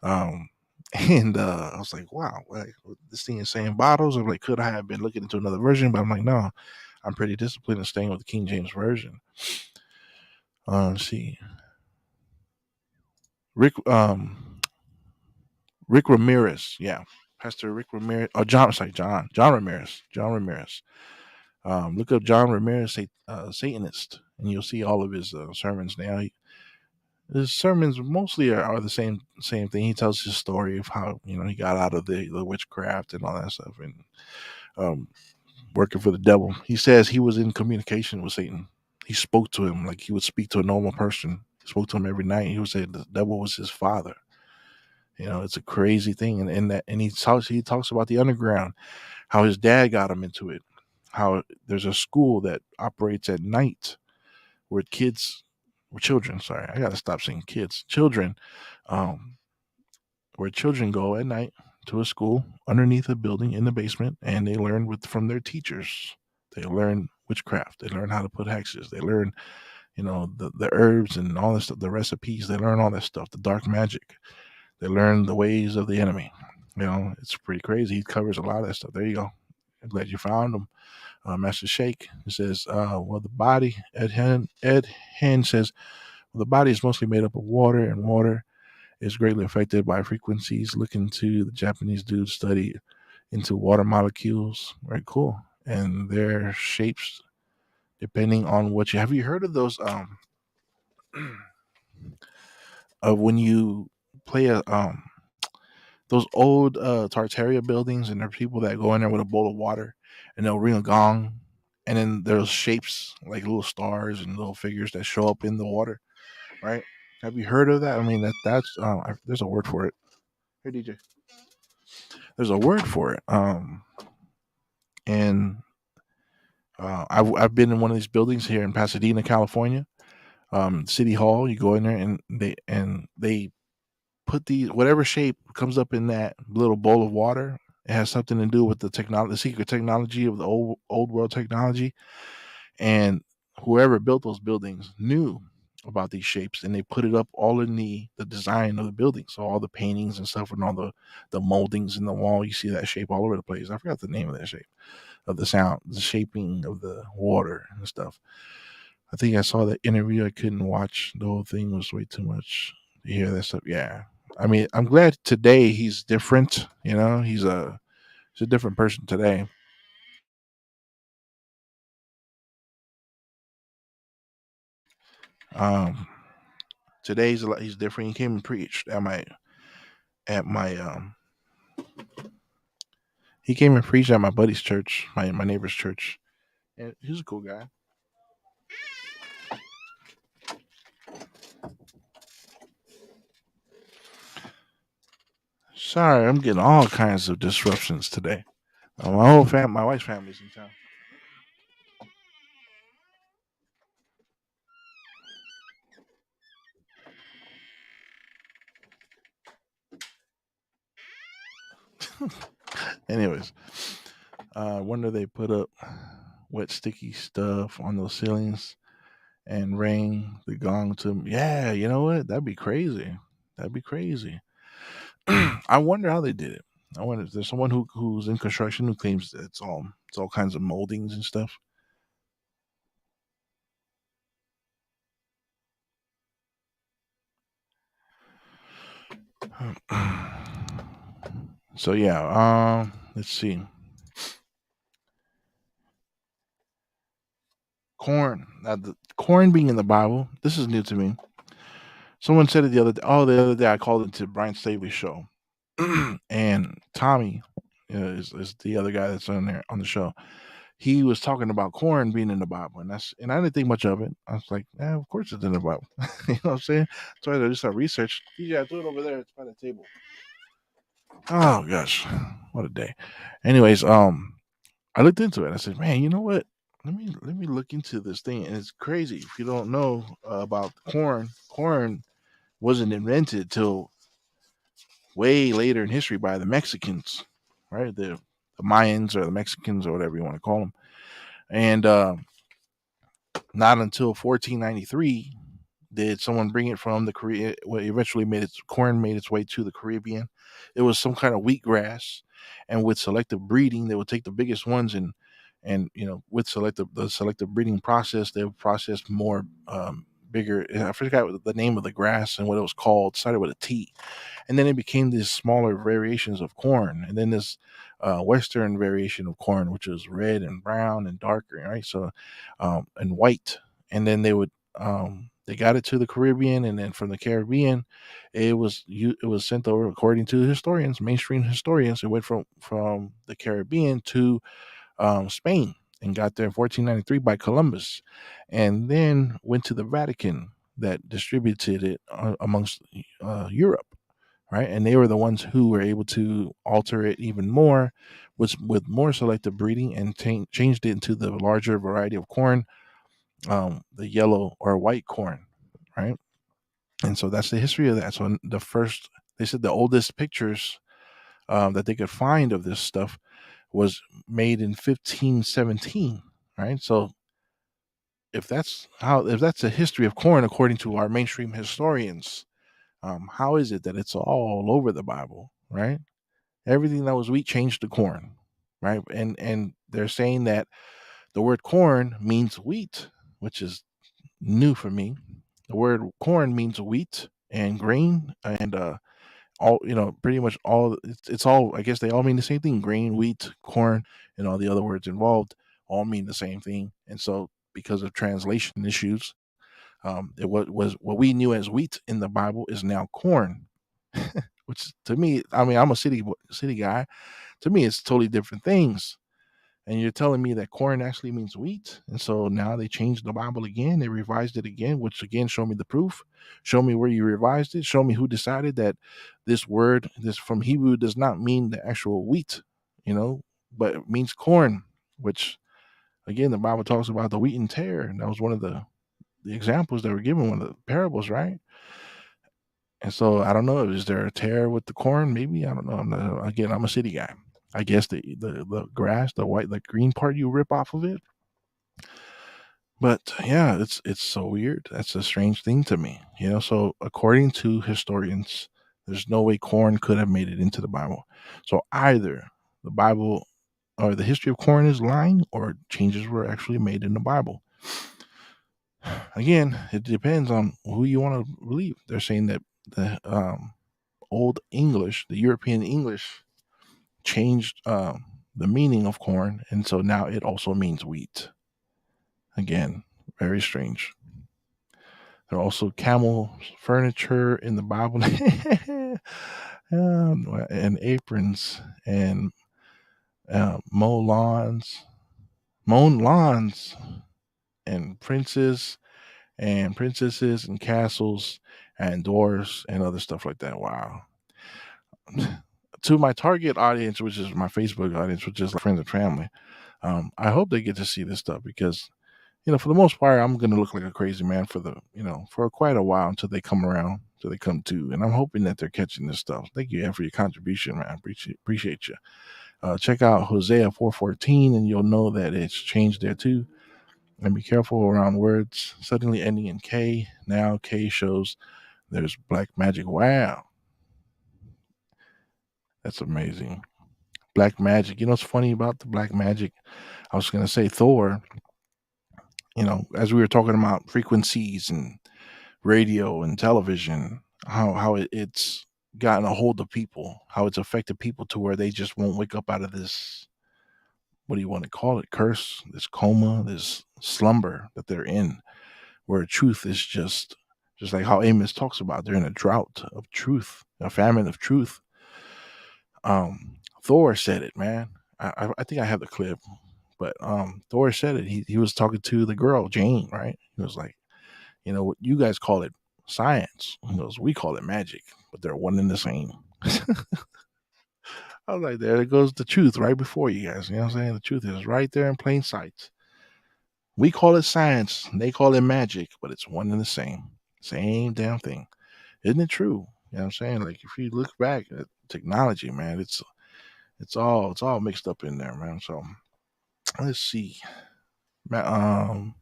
um, and I was like, wow, like, this thing is saying bottles. I'm like, could I have been looking into another version? But I'm like, no, I'm pretty disciplined in staying with the King James version. Let's see, Rick Rick Ramirez, yeah, Pastor Rick Ramirez. Oh, John Ramirez, John Ramirez. Look up John Ramirez, Satanist, and you'll see all of his sermons now. His sermons mostly are the same thing. He tells his story of how he got out of the witchcraft and all that stuff, and um, working for the devil. He says he was in communication with Satan. He spoke to him like he would speak to a normal person. He spoke to him every night. He would say the devil was his father. It's a crazy thing, and he talks about the underground, how his dad got him into it, how there's a school that operates at night where children, sorry, I gotta stop saying kids, children, um, where children go at night to a school underneath a building in the basement, and they learn from their teachers. They learn witchcraft. They learn how to put hexes. They learn, the herbs and all this stuff, the recipes. They learn all that stuff, the dark magic. They learn the ways of the enemy. It's pretty crazy. He covers a lot of that stuff. There you go. I'm glad you found him. Master Shake says, well, the body, Ed Hen says, well, the body is mostly made up of water, and water is greatly affected by frequencies. Look into the Japanese dude study into water molecules. Very cool. And their shapes, depending on what have you heard of those, of when you play those old Tartaria buildings, and there are people that go in there with a bowl of water and they'll ring a gong, and then there's shapes like little stars and little figures that show up in the water, right? Have you heard of that? I mean, that's there's a word for it. Here, DJ. There's a word for it. And I've been in one of these buildings here in Pasadena, California, City Hall. You go in there, and they put whatever shape comes up in that little bowl of water. It has something to do with the secret technology of the old world technology, and whoever built those buildings knew about these shapes, and they put it up all in the design of the building. So all the paintings and stuff, and all the moldings in the wall, you see that shape all over the place. I forgot the name of that shape, of the shaping of the water and stuff. I think I saw that interview. I couldn't watch the whole thing; it was way too much to hear that stuff. Yeah, I mean, I'm glad today he's different. He's a different person today. Um, Today he's different. He came and preached at my he came and preached at my buddy's church, my neighbor's church, and he's a cool guy. Sorry, I'm getting all kinds of disruptions today. My wife's family's in town. Anyways, I wonder they put up wet sticky stuff on those ceilings and rang the gong to them. Yeah, you know what? That'd be crazy. That'd be crazy. I wonder how they did it. I wonder if there's someone who's in construction who claims that it's all kinds of moldings and stuff. So yeah, let's see. Corn. Now, the corn being in the Bible, this is new to me. Someone said it the other day. Oh, the other day I called into Brian Staley's show, and Tommy is the other guy that's on there on the show. He was talking about corn being in the Bible, and I didn't think much of it. I was like, yeah, of course it's in the Bible. You know what I'm saying? So I did some research. DJ, I threw it over there. It's by the table. Oh gosh, what a day. Anyways, I looked into it. I said, man, you know what? Let me look into this thing. And it's crazy. If you don't know about corn wasn't invented till way later in history by the Mexicans. right? The Mayans or the Mexicans or whatever you want to call them. And not until 1493 did someone bring it from the Korea. Well, eventually corn made its way to the Caribbean. It was some kind of wheatgrass, and with selective breeding, they would take the biggest ones and with the selective breeding process, they would process more bigger. I forgot the name of the grass and what it was called. It started with a T, and then it became these smaller variations of corn, and then this western variation of corn, which was red and brown and darker, right? So, and white, and then they got it to the Caribbean, and then from the Caribbean, it was sent over, according to historians, mainstream historians. It went from the Caribbean to Spain, and got there in 1493 by Columbus, and then went to the Vatican that distributed it amongst Europe, right? And they were the ones who were able to alter it even more with more selective breeding, and changed it into the larger variety of corn, the yellow or white corn, right? And so that's the history of that. So they said the oldest pictures that they could find of this stuff was made in 1517, right? So if that's the history of corn according to our mainstream historians, how is it that it's all over the Bible, right? Everything that was wheat changed to corn, right? And they're saying that the word corn means wheat, which is new for me. The word corn means wheat and grain, and all pretty much all. It's all. I guess they all mean the same thing: grain, wheat, corn, and all the other words involved all mean the same thing. And so, because of translation issues, was what we knew as wheat in the Bible is now corn, which to me, I mean, I'm a city guy. To me, it's totally different things. And you're telling me that corn actually means wheat. And so now they changed the Bible again. They revised it again, which again, show me the proof. Show me where you revised it. Show me who decided that this from Hebrew does not mean the actual wheat, but it means corn, which again, the Bible talks about the wheat and tare. And that was one of the examples that were given, one of the parables, right? And so I don't know. Is there a tare with the corn? Maybe. I don't know. I'm a city guy. I guess the grass, the green part you rip off of it. But yeah, it's so weird. That's a strange thing to me. So according to historians, there's no way corn could have made it into the Bible. So either the Bible or the history of corn is lying, or changes were actually made in the Bible. Again, it depends on who you want to believe. They're saying that the Old English, the European English, changed the meaning of corn, and so now it also means wheat. Again, very strange. There are also camel furniture in the Bible, and aprons and mown lawns, and princes and princesses and castles and doors and other stuff like that. Wow. To my target audience, which is my Facebook audience, which is like friends and family, I hope they get to see this stuff, because for the most part, I'm gonna look like a crazy man for quite a while until they come around, until they come to, and I'm hoping that they're catching this stuff. Thank you, Ed, for your contribution, man. Appreciate you. Check out Hosea 4:14, and you'll know that it's changed there too. And be careful around words suddenly ending in K. Now K shows there's black magic. Wow, that's amazing. Black magic. You know what's funny about the black magic? I was gonna say Thor. As we were talking about frequencies and radio and television, how it's gotten a hold of people, how it's affected people to where they just won't wake up out of this, what do you want to call it, curse, this coma, this slumber that they're in, where truth is just like how Amos talks about, they're in a drought of truth, a famine of truth. Thor said it, man. I think I have the clip, but Thor said it. He was talking to the girl Jane, right? He was like, what you guys call it science. He goes, we call it magic, but they're one and the same. I was like, there goes the truth right before you guys. You know what I'm saying? The truth is right there in plain sight. We call it science, they call it magic, but it's one and the same. Same damn thing. Isn't it true? You know what I'm saying? Like, if you look back at technology, man, It's all mixed up in there, man. So let's see. Um,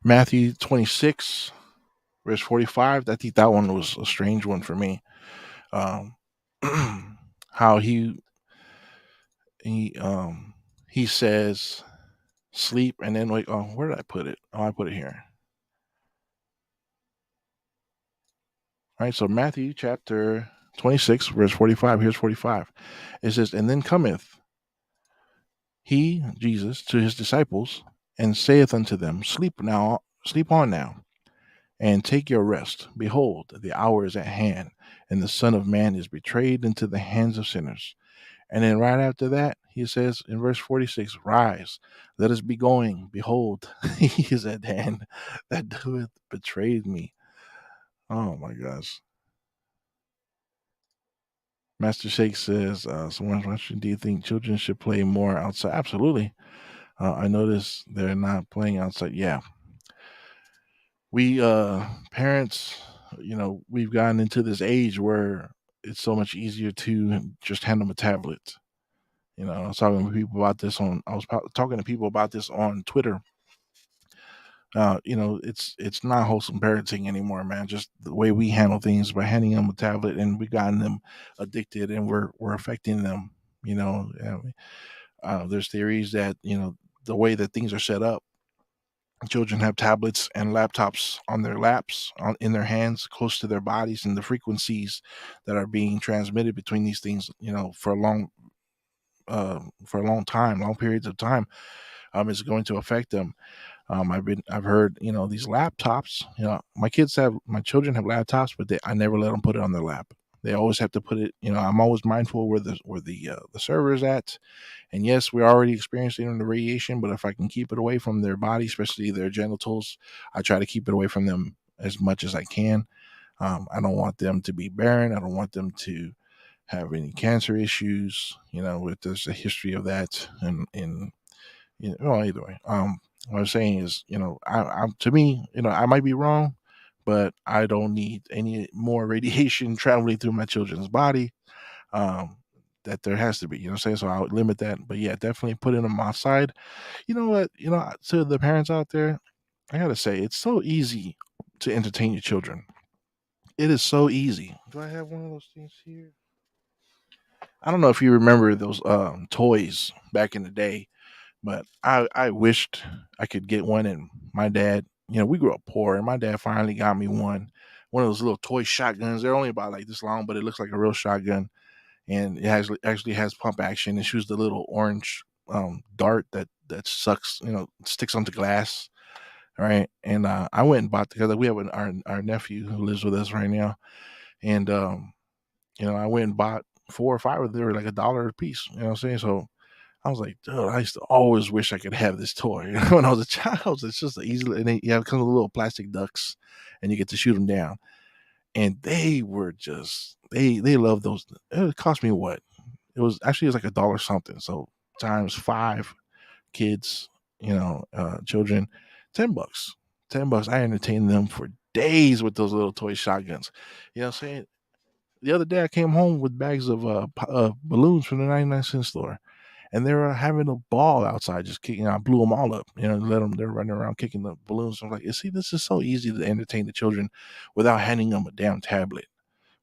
Matthew 26, verse 45. I think that one was a strange one for me. Um, how he he says sleep, and then wait, where did I put it? Oh, I put it here. All right, so Matthew chapter 26, verse 45. Here's 45. It says, and then cometh he, Jesus, to his disciples, and saith unto them, sleep on now, and take your rest. Behold, the hour is at hand, and the Son of Man is betrayed into the hands of sinners. And then right after that, he says in verse 46, rise, let us be going. Behold, he is at hand that doeth betrayed me. Oh my gosh. Master Shake says, someone's question, do you think children should play more outside? Absolutely. I notice they're not playing outside. Yeah. We parents, we've gotten into this age where it's so much easier to just hand them a tablet. I was talking to people about this talking to people about this on Twitter. It's not wholesome parenting anymore, man. Just the way we handle things by handing them a tablet, and we've gotten them addicted, and we're affecting them. There's theories that the way that things are set up, children have tablets and laptops on their laps, in their hands, close to their bodies, and the frequencies that are being transmitted between these things, for a long time, long periods of time, is going to affect them. I've heard, these laptops. My children have laptops, but I never let them put it on their lap. They always have to put it. I'm always mindful where the server is at. And yes, we're already experiencing the radiation, but if I can keep it away from their body, especially their genitals, I try to keep it away from them as much as I can. I don't want them to be barren. I don't want them to have any cancer issues. If there's a history of that, and well, either way, what I'm saying is, to me, I might be wrong, but I don't need any more radiation traveling through my children's body. Um, that there has to be, what I'm saying? So I would limit that. But yeah, definitely putting them outside. You know what? To the parents out there, I gotta say, it's so easy to entertain your children. It is so easy. Do I have one of those things here? I don't know if you remember those toys back in the day, but I wished I could get one. And my dad, we grew up poor, and my dad finally got me one of those little toy shotguns. They're only about like this long, but it looks like a real shotgun, and it actually has pump action. It shoots the little orange dart that sucks, sticks onto glass. Right, and I went and bought, because we have our nephew who lives with us right now, and I went and bought 4 or 5 of them. They were like $1 a piece. You know what I'm saying? So I was like, dude, I used to always wish I could have this toy. When I was a child, it's just easy. And then, it comes with little plastic ducks, and you get to shoot them down. And they were just, they love those. It cost me what? It was like $1 something. So times 5 kids, children, $10. $10. I entertained them for days with those little toy shotguns. You know what I'm saying? The other day I came home with bags of balloons from the 99-cent store, and they were having a ball outside, just kicking. I blew them all up. They're running around kicking the balloons. I'm like, you see, this is so easy to entertain the children without handing them a damn tablet,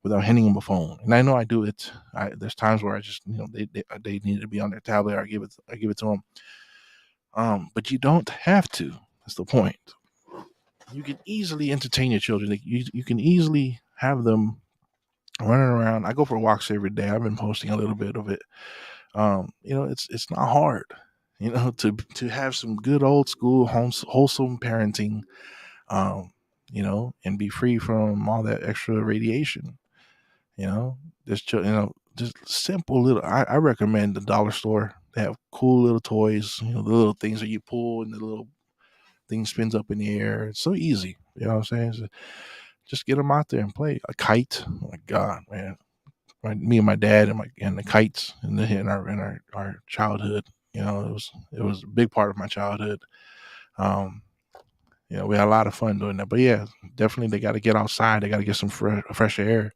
without handing them a phone. And I know I do it. There's times where I just, they need to be on their tablet, or I give it to them. But you don't have to. That's the point. You can easily entertain your children. You can easily have them running around. I go for walks every day. I've been posting a little bit of it. It's not hard, to have some good old school wholesome parenting, and be free from all that extra radiation. Just simple little. I recommend the dollar store. They have cool little toys. The little things that you pull, and the little thing spins up in the air. It's so easy. You know what I'm saying? So just get them out there and play a kite. Oh my God, man! Me and my dad and the kites in our childhood. It was a big part of my childhood. Um, we had a lot of fun doing that. But yeah, definitely they got to get outside. They got to get some fresh air.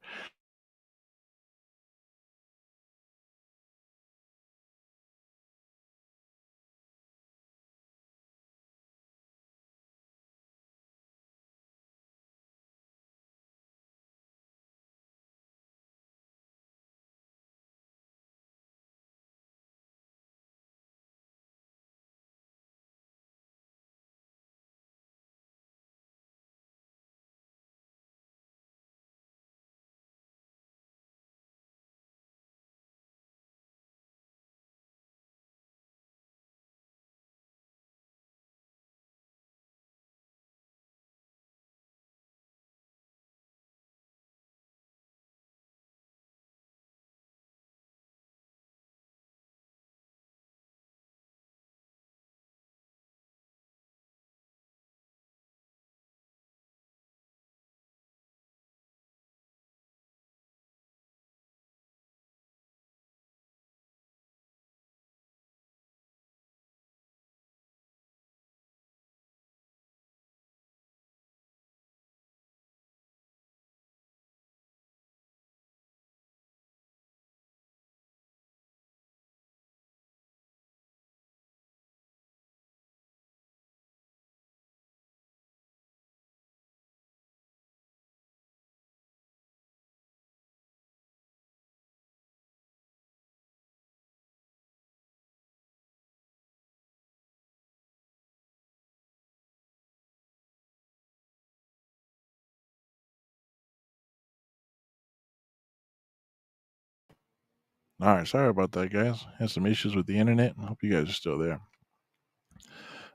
All right, sorry about that, guys. Had some issues with the internet. I hope you guys are still there.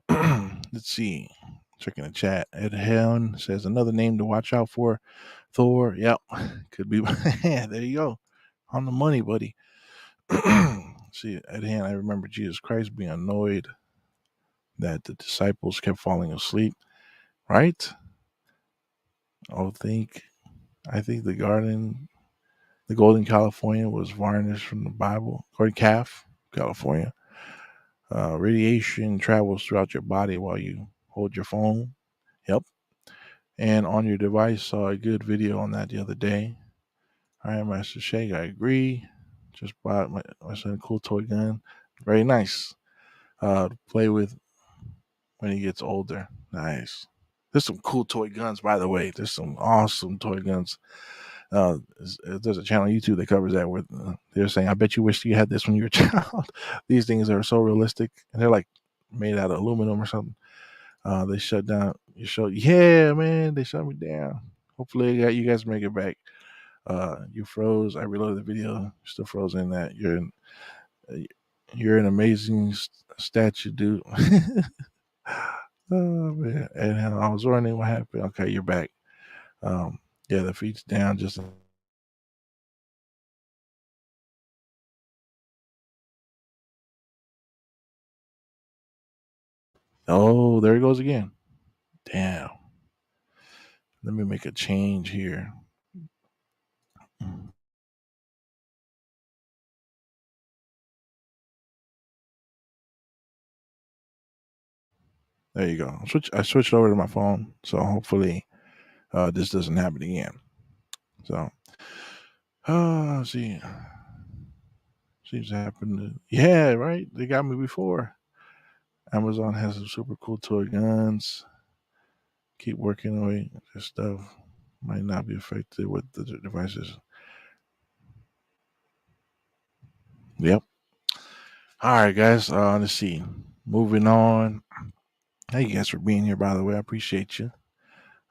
Let's see. Checking the chat. Ed Helm says another name to watch out for. Thor. Yep. Could be. Yeah, there you go. On the money, buddy. See, Ed Helm, I remember Jesus Christ being annoyed that the disciples kept falling asleep. Right? Oh, I think the Golden California was varnished from the Bible. Or calf, California. Radiation travels throughout your body while you hold your phone. Yep. And on your device, saw a good video on that the other day. All right, Master Shake, I agree. Just bought my son a cool toy gun. Very nice. To play with when he gets older. Nice. There's some cool toy guns, by the way. There's some awesome toy guns. There's a channel on YouTube that covers that where they're saying, I bet you wish you had this when you were a child. These things are so realistic. And they're like made out of aluminum or something. They shut down your show. Yeah, man, they shut me down. Hopefully you guys make it back. You froze. I reloaded the video. You're still frozen in that. You're an amazing statue, dude. Oh man. And I was wondering what happened. Okay, you're back. Yeah, the feet's down just oh, there it goes again. Damn. Let me make a change here. There you go. I switched over to my phone, so hopefully this doesn't happen again. So see. Seems to happen. Yeah, right. They got me before. Amazon has some super cool toy guns. Keep working away. This stuff might not be affected with the devices. Yep. All right, guys. Let's see. Moving on. Thank you guys for being here, by the way. I appreciate you.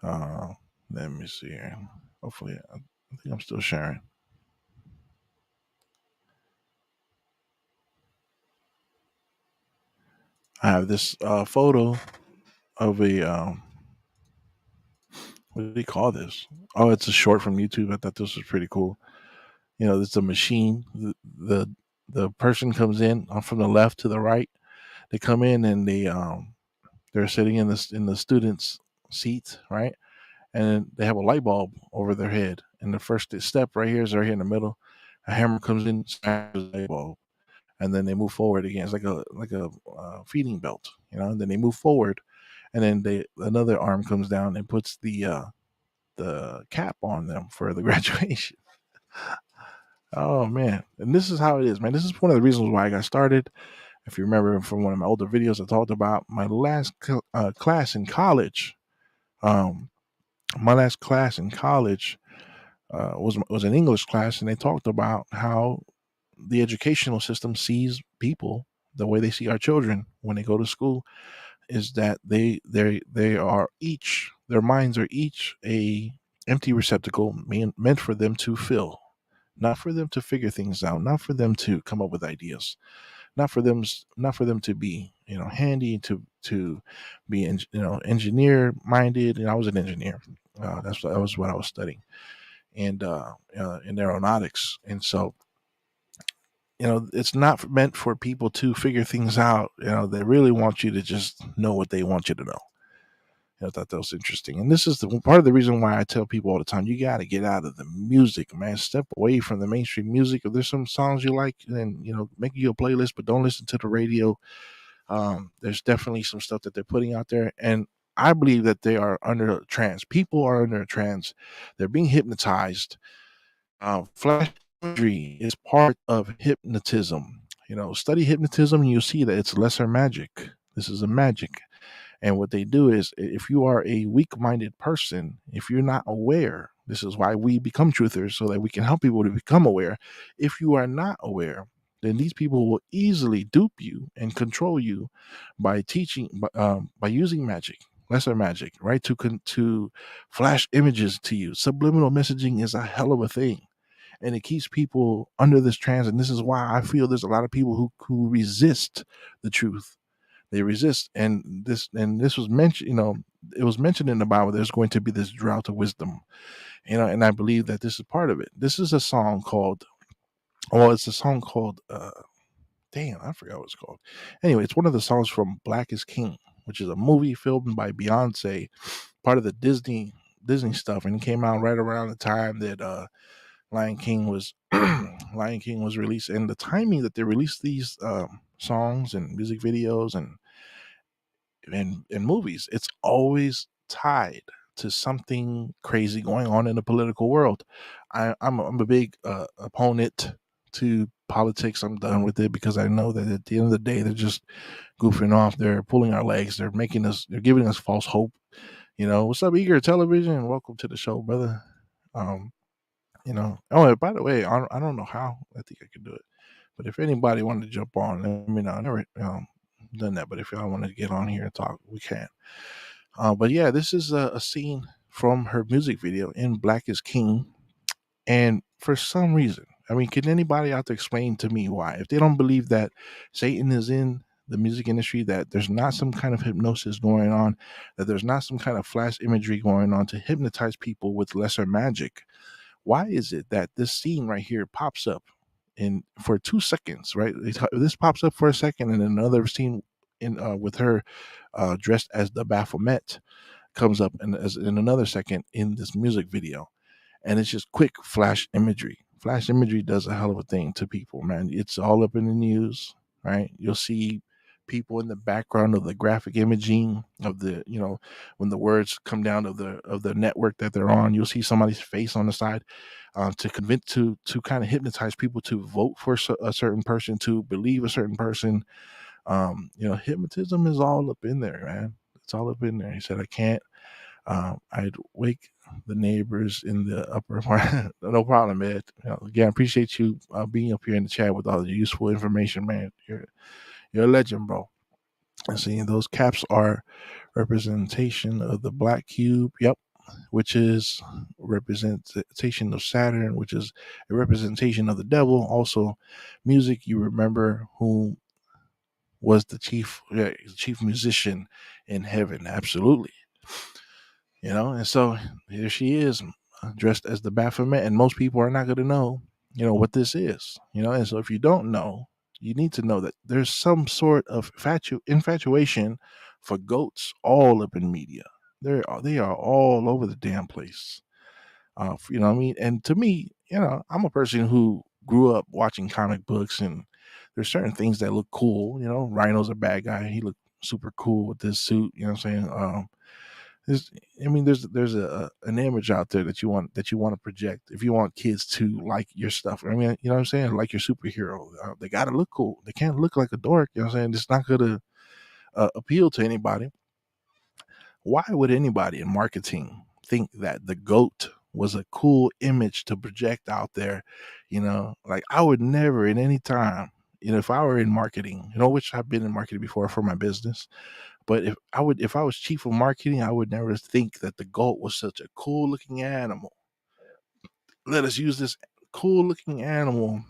Let me see here. Hopefully, I think I'm still sharing. I have this photo of a what do you call this? Oh, it's a short from YouTube. I thought this was pretty cool. You know, it's a machine. The person comes in from the left to the right. They come in and they're sitting in the student's seat, right? And they have a light bulb over their head. And the first step right here is right here in the middle. A hammer comes in, smashes the light bulb, and then they move forward again. It's like a feeding belt, you know. And then they move forward, and then another arm comes down and puts the cap on them for the graduation. Oh man, and this is how it is, man. This is one of the reasons why I got started. If you remember from one of my older videos, I talked about my last class in college. Um, my last class in college was an English class, and they talked about how the educational system sees people the way they see our children when they go to school is that they are each their minds are each a empty receptacle meant for them to fill, not for them to figure things out, not for them to come up with ideas, not for them to be handy, to be engineer minded. And I was an engineer. That was what I was studying, and in aeronautics. And so it's not meant for people to figure things out. They really want you to just know what they want you to know. I thought that was interesting. And this is the part of the reason why I tell people all the time, you got to get out of the music, man. Step away from the mainstream music. If there's some songs you like, then, make you a playlist, but don't listen to the radio. There's definitely some stuff that they're putting out there. And I believe that they are under a trance. People are under a trance. They're being hypnotized. Flash imagery is part of hypnotism. Study hypnotism and you'll see that it's lesser magic. This is a magic. And what they do is, if you are a weak minded person, if you're not aware, this is why we become truthers, so that we can help people to become aware. If you are not aware, then these people will easily dupe you and control you by by using magic, lesser magic, right? To flash images to you. Subliminal messaging is a hell of a thing. and it keeps people under this trance. And this is why I feel there's a lot of people who resist the truth. They resist, and this was mentioned. It was mentioned in the Bible. There's going to be this drought of wisdom, and I believe that this is part of it. This is a song called. Well, it's a song called. Damn, I forgot what it's called. Anyway, it's one of the songs from Black is King, which is a movie filmed by Beyonce, part of the Disney stuff, and it came out right around the time that Lion King was Lion King was released, and the timing that they released these songs and music videos and movies, it's always tied to something crazy going on in the political world. I'm a big opponent to politics. I'm done with it because I know that at the end of the day, they're just goofing off. They're pulling our legs. They're giving us false hope. What's up, Eager Television? Welcome to the show, brother. Um, Oh, and by the way, I don't know how. I think I could do it. But if anybody wanted to jump on, let me know. I never done that, but if y'all want to get on here and talk, we can. But yeah, this is a scene from her music video in Black is King. And for some reason, I mean, can anybody out there explain to me why? If they don't believe that Satan is in the music industry, that there's not some kind of hypnosis going on, that there's not some kind of flash imagery going on to hypnotize people with lesser magic, why is it that this scene right here pops up in for 2 seconds, right? This pops up for a second, and another scene with her dressed as the Baphomet comes up in another second in this music video, and it's just quick flash imagery. Flash imagery does a hell of a thing to people, man. It's all up in the news, right? You'll see people in the background of the graphic imaging of the, when the words come down of the network that they're on, you'll see somebody's face on the side, to convince to kind of hypnotize people to vote for a certain person, to believe a certain person. Hypnotism is all up in there, man. It's all up in there. He said, I can't. I'd wake the neighbors in the upper part. No problem, man. Again, appreciate you being up here in the chat with all the useful information, man. You're a legend, bro. And seeing those caps are representation of the black cube. Yep. Which is representation of Saturn, which is a representation of the devil. Also, music. You remember who was the chief musician in heaven? Absolutely. And so here she is, dressed as the Baphomet, and most people are not going to know, what this is, and so if you don't know, you need to know that there's some sort of infatuation for goats all up in media. They are all over the damn place. What I mean? And to me, I'm a person who grew up watching comic books, and there's certain things that look cool. Rhino's a bad guy. He looked super cool with this suit. You know what I'm saying? There's, there's an image out there that you want to project if you want kids to like your stuff. I mean, you know what I'm saying? Like your superhero, they got to look cool. They can't look like a dork. You know what I'm saying? It's not going to appeal to anybody. Why would anybody in marketing think that the goat was a cool image to project out there? Like I would never at any time, if I were in marketing, which I've been in marketing before for my business, but if I was chief of marketing, I would never think that the goat was such a cool looking animal. Let us use this cool looking animal,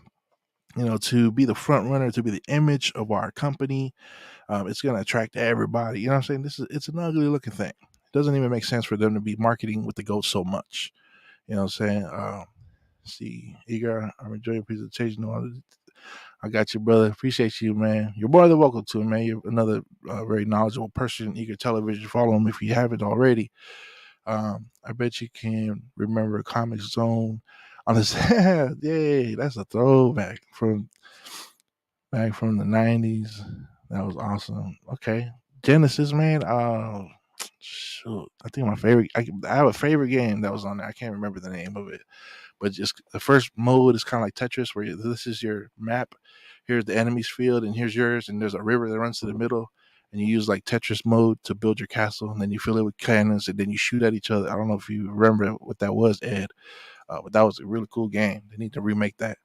to be the front runner, to be the image of our company. It's going to attract everybody. You know what I'm saying? It's an ugly looking thing. It doesn't even make sense for them to be marketing with the goat so much. You know what I'm saying? See, Igor, I'm enjoying your presentation. I got you, brother. Appreciate you, man. You're more than welcome to it, man. You're another very knowledgeable person. Eager Television. Follow him if you haven't already. I bet you can remember Comic Zone on his. Yay, that's a throwback from back from the 90s. That was awesome. Okay. Genesis, man. Shoot. I think my favorite. I have a favorite game that was on there. I can't remember the name of it. But just the first mode is kind of like Tetris, where this is your map. Here's the enemy's field, and here's yours. And there's a river that runs to the middle. And you use like Tetris mode to build your castle. And then you fill it with cannons, and then you shoot at each other. I don't know if you remember what that was, Ed. But that was a really cool game. They need to remake that.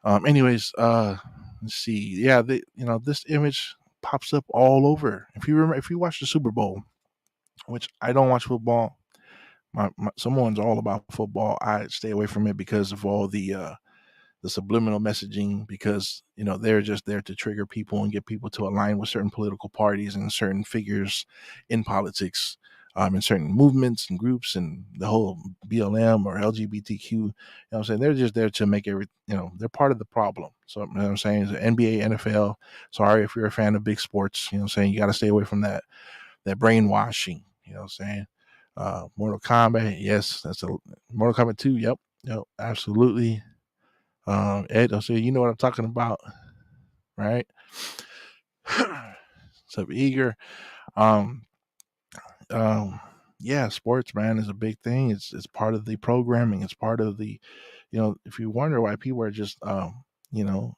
Anyways, let's see. Yeah, this image pops up all over. If you watch the Super Bowl, which I don't watch football, Someone's all about football. I stay away from it because of all the subliminal messaging, because they're just there to trigger people and get people to align with certain political parties and certain figures in politics, and certain movements and groups and the whole BLM or LGBTQ. What I'm saying? They're just there to make they're part of the problem. So what I'm saying is the NBA, NFL. Sorry if you're a fan of big sports. What I'm saying? You got to stay away from that brainwashing. What I'm saying? Mortal Kombat, yes, that's a Mortal Kombat 2. Yep, absolutely. Ed, so you know what I'm talking about, right? So eager. Um, um, yeah, sports, man, is a big thing. It's part of the programming. It's part of the, if you wonder why people are just, a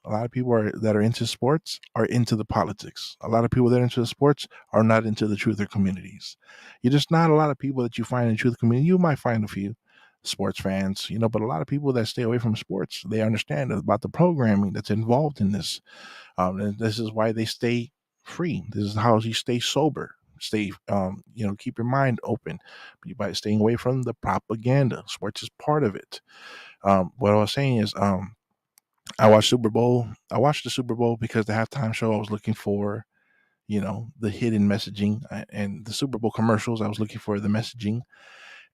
lot of people that are into sports are into the politics. A lot of people that are into the sports are not into the truther communities. You're just not a lot of people that you find in the truther community. You might find a few sports fans, but a lot of people that stay away from sports, they understand about the programming that's involved in this. And this is why they stay free. This is how you stay sober. Stay, keep your mind open by staying away from the propaganda. Sports is part of it. What I was saying is, I watched Super Bowl. I watched the Super Bowl because the halftime show I was looking for, the hidden messaging, and the Super Bowl commercials. I was looking for the messaging,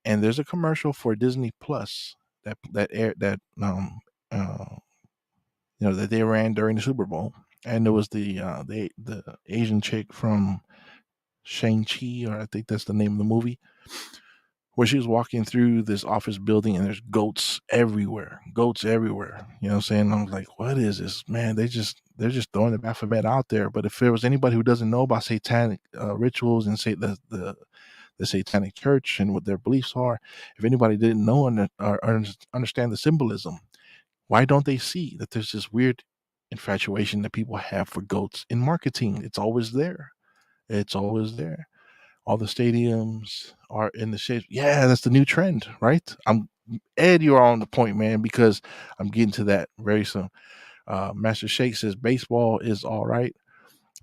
and there's a commercial for Disney Plus that air that uh, that they ran during the Super Bowl, and it was the Asian chick from Shang-Chi, or I think that's the name of the movie, where she was walking through this office building and there's goats everywhere. You know what I'm saying? I was like, what is this, man? They're just throwing the alphabet out there. But if there was anybody who doesn't know about satanic rituals and say the satanic church and what their beliefs are, if anybody didn't know or understand the symbolism, why don't they see that there's this weird infatuation that people have for goats in marketing? It's always there. It's always there. All the stadiums are in the shape. Yeah, that's the new trend, right? I'm Ed, you're on the point, man, because I'm getting to that very soon. Master Shake says baseball is all right,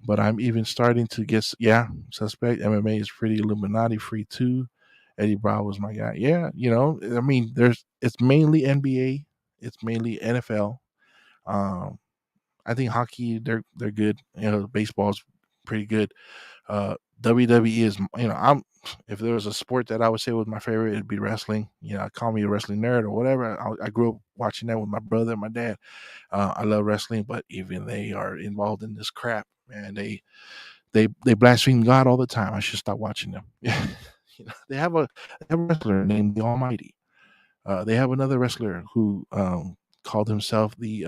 but I'm even starting to get, suspect MMA is pretty Illuminati free too. Eddie Bravo was my guy. Yeah, I mean, it's mainly NBA, it's mainly NFL. Um, I think hockey, they're good. Baseball's pretty good. WWE is, I'm if there was a sport that I would say was my favorite, it'd be wrestling. Call me a wrestling nerd or whatever. I grew up watching that with my brother and my dad. I love wrestling, but even they are involved in this crap, man. They blaspheme God all the time. I should stop watching them. They have a wrestler named the Almighty. They have another wrestler who called himself the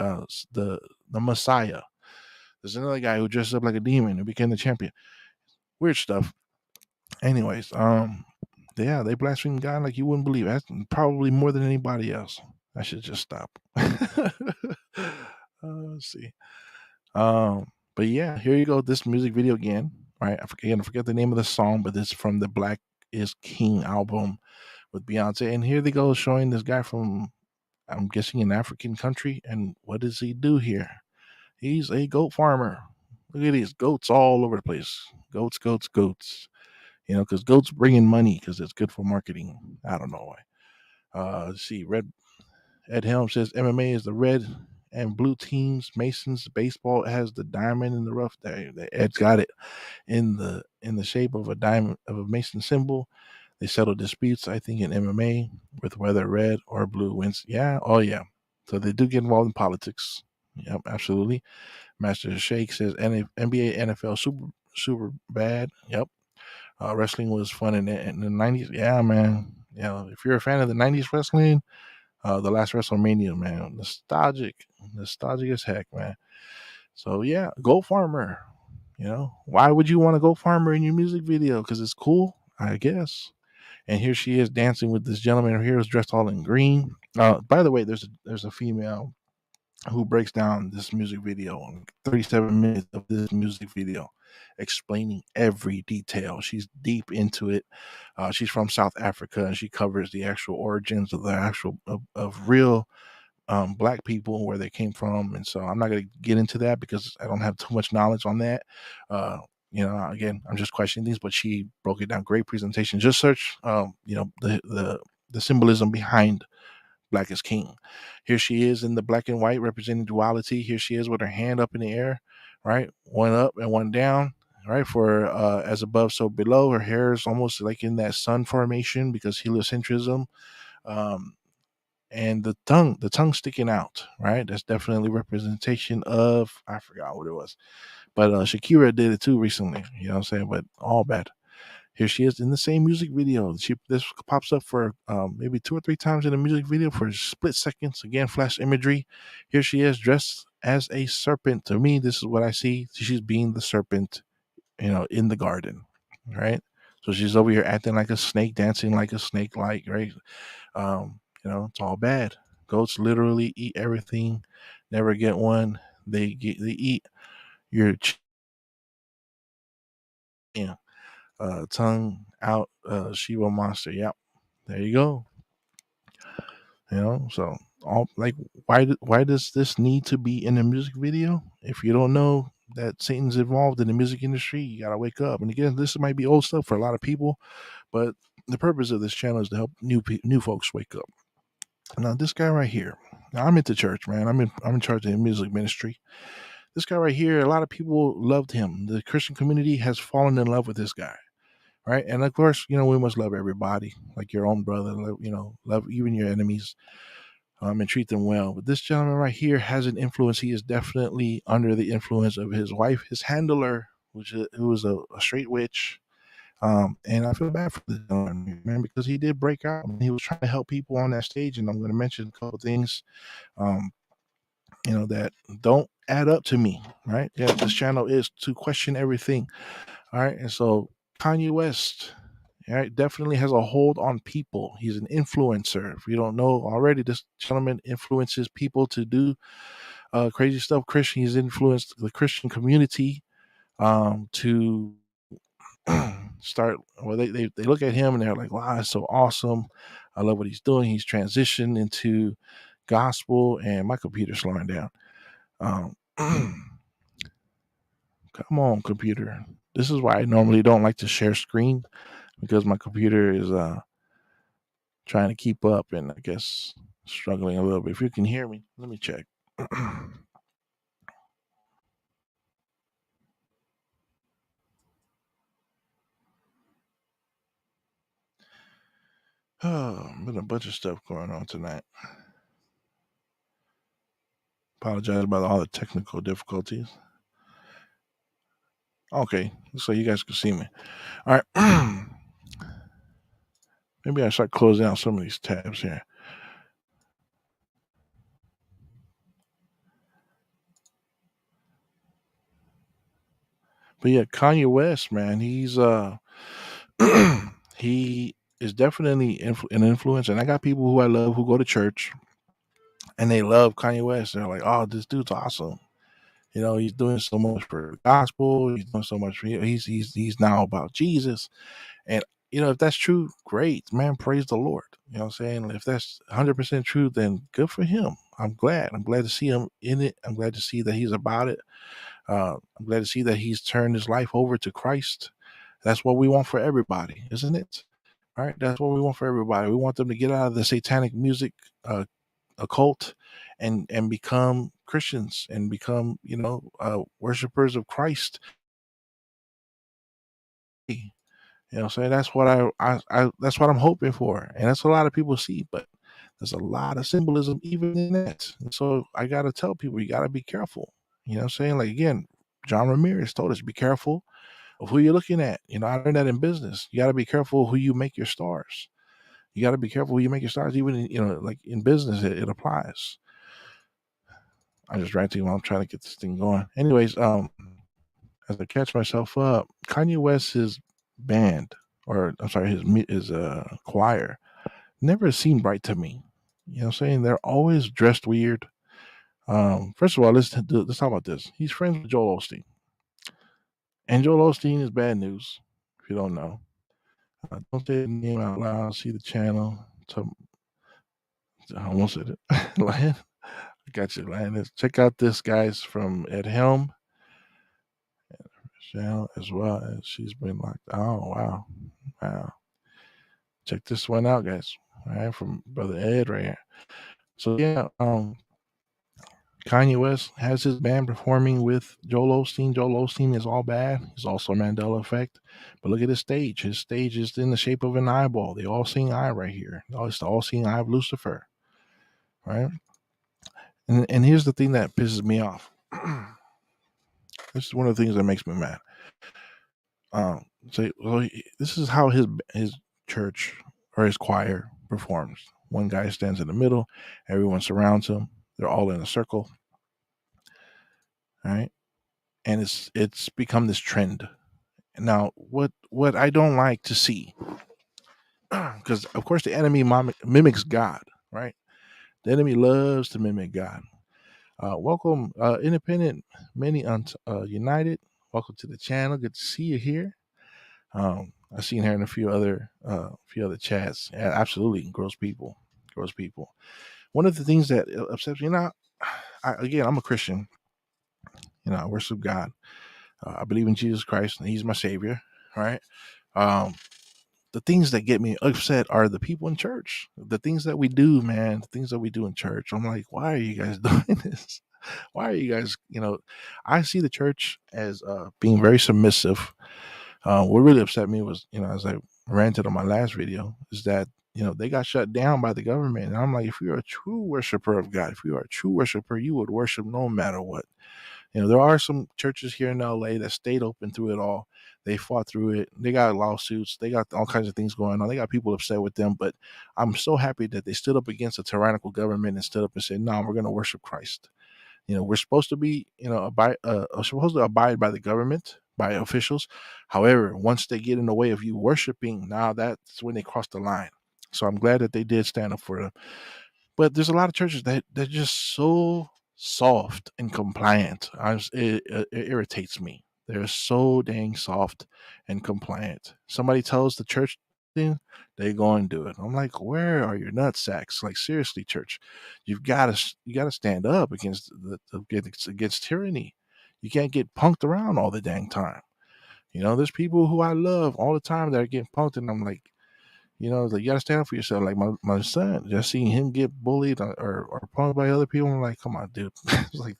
Messiah. There's another guy who dressed up like a demon who became the champion. Weird stuff. Anyways, yeah, they blaspheme God like you wouldn't believe. That's probably more than anybody else. I should just stop. Let's see. But yeah, here you go. This music video again, right? I forget the name of the song, but it's from the Black is King album with Beyonce. And here they go showing this guy from, I'm guessing, an African country. And what does he do here? He's a goat farmer. Look at these goats all over the place. Goats, goats, goats. Because goats bring in money because it's good for marketing. I don't know why. Let's see. Ed Helm says MMA is the red and blue teams. Masons baseball has the diamond in the rough. There, Ed's got it in the shape of a diamond of a Mason symbol. They settle disputes, I think, in MMA with whether red or blue wins. Yeah, oh yeah. So they do get involved in politics. Yep, absolutely. Master Shake says NBA, NFL super bad. Yep. Wrestling was fun in the 90s. Yeah, man. If you're a fan of the 90s wrestling, the last WrestleMania, man, nostalgic as heck, man. So yeah, Goat Farmer. Why would you want to go farmer in your music video? Because it's cool, I guess. And here she is dancing with this gentleman here who's dressed all in green. By the way, there's a female who breaks down this music video on 37 minutes of this music video, explaining every detail. She's deep into it. She's from South Africa, and she covers the actual origins of the actual of real black people, where they came from. And so I'm not going to get into that because I don't have too much knowledge on that. again, I'm just questioning these, but she broke it down. Great presentation. Just search, the symbolism behind Black is King. Here she is in the black and white representing duality. Here she is with her hand up in the air, right? One up and one down, right? For as above, so below. Her hair is almost like in that sun formation because heliocentrism. Um, and the tongue sticking out, right? That's definitely representation of, I forgot what it was, but Shakira did it too recently. You know what I'm saying? But all bad. Here she is in the same music video. This pops up for maybe 2 or 3 times in the music video for split seconds. Again, flash imagery. Here she is dressed as a serpent. To me, this is what I see. She's being the serpent, in the garden, right? So she's over here acting like a snake, dancing like a snake, like, right? It's all bad. Goats literally eat everything, never get one. They eat your chin, tongue out, Shiva monster. Yep, there you go. So all like, why does this need to be in a music video? If you don't know that Satan's involved in the music industry, you gotta wake up. And again, this might be old stuff for a lot of people, but the purpose of this channel is to help new folks wake up. Now, this guy right here. Now, I'm into church, man. I'm in charge of the music ministry. This guy right here, a lot of people loved him. The Christian community has fallen in love with this guy, right? And of course, we must love everybody, like your own brother. Love even your enemies, and treat them well. But this gentleman right here has an influence. He is definitely under the influence of his wife, his handler, who was a straight witch. And I feel bad for this gentleman, man, because he did break out. And he was trying to help people on that stage, and I'm going to mention a couple things, um, that don't add up to me, right? Yeah, this channel is to question everything, all right? And so Kanye West, all right, definitely has a hold on people. He's an influencer. If you don't know already, this gentleman influences people to do crazy stuff. He's influenced the Christian community to start. Well, they look at him and they're like, "Wow, it's so awesome! I love what he's doing. He's transitioned into gospel." And my computer's slowing down. Um, Come on, computer. This is why I normally don't like to share screen, because my computer is trying to keep up, and I guess struggling a little bit. If you can hear me, let me check. Oh, been a bunch of stuff going on tonight. Apologize about all the technical difficulties. Okay, so you guys can see me. All right. Maybe I start closing out some of these tabs here. But yeah, Kanye West, man, he's he is definitely an influence, and I got people who I love who go to church, and they love Kanye West. They're like, "Oh, this dude's awesome. He's doing so much for the gospel. He's doing so much for he's now about Jesus." And if that's true, great, man. Praise the Lord. You know what I'm saying? If that's 100% true, then good for him. I'm glad. I'm glad to see him in it. I'm glad to see that he's about it. I'm glad to see that he's turned his life over to Christ. That's what we want for everybody, isn't it? All right, that's what we want for everybody. We want them to get out of the satanic music occult and become Christians and become worshipers of Christ. So that's what I that's what I'm hoping for, and that's what a lot of people see. But there's a lot of symbolism even in that. And so I gotta tell people, you gotta be careful. You know what I'm saying? Like, again, John Ramirez told us, be careful of who you're looking at. I learned that in business. You gotta be careful who you make your stars. You gotta be careful who you make your stars. Even in, like in business, it applies. I'm just ranting while I'm trying to get this thing going. Anyways, as I catch myself up, Kanye West's band, or I'm sorry, his choir, never seemed right to me. You know what I'm saying? They're always dressed weird. First of all, let's talk about this. He's friends with Joel Osteen, and Joel Osteen is bad news. If you don't know, don't say the name out loud. See the channel. I almost said it. Lion, I got you, Lion. Check out this guy's from Ed Helm. Channel as well as she's been locked. Oh wow, wow! Check this one out, guys. All right, from Brother Ed right here. So yeah, Kanye West has his band performing with Joel Osteen. Joel Osteen is all bad. He's also a Mandela effect. But look at his stage. His stage is in the shape of an eyeball. The all-seeing eye right here. It's the all-seeing eye of Lucifer. Right? And here's the thing that pisses me off. This is one of the things that makes me mad. This is how his church or his choir performs. One guy stands in the middle, everyone surrounds him. They're all in a circle, right? And it's become this trend. Now, what I don't like to see, because of course the enemy mimics God, right? The enemy loves to mimic God. Welcome, Independent Many United. Welcome to the channel. Good to see you here. I've seen her in a few other chats. Yeah, absolutely, gross people, gross people. One of the things that upsets me, again, I'm a Christian. I worship God. I believe in Jesus Christ, and He's my Savior. Right. Um, the things that get me upset are the people in church. The things that we do, man. The things that we do in church. I'm like, why are you guys doing this? Why are you guys? I see the church as being very submissive. What really upset me was, as I ranted on my last video, is that they got shut down by the government. And I'm like, if you're a true worshiper of God, if you are a true worshiper, you would worship no matter what. There are some churches here in LA that stayed open through it all. They fought through it. They got lawsuits. They got all kinds of things going on. They got people upset with them. But I'm so happy that they stood up against a tyrannical government and stood up and said, no, we're going to worship Christ. We're supposed to be, supposed to abide by the government, by officials. However, once they get in the way of you worshiping, now that's when they cross the line. So I'm glad that they did stand up for them. But there's a lot of churches that they're just so soft and compliant. It irritates me. They're so dang soft and compliant. Somebody tells the church thing, they go and do it. I'm like, where are your nut sacks? Like, seriously, church, you gotta stand up against against tyranny. You can't get punked around all the dang time. There's people who I love all the time that are getting punked, and I'm like, you gotta stand up for yourself. Like my son, just seeing him get bullied or punked by other people, I'm like, come on, dude. It's like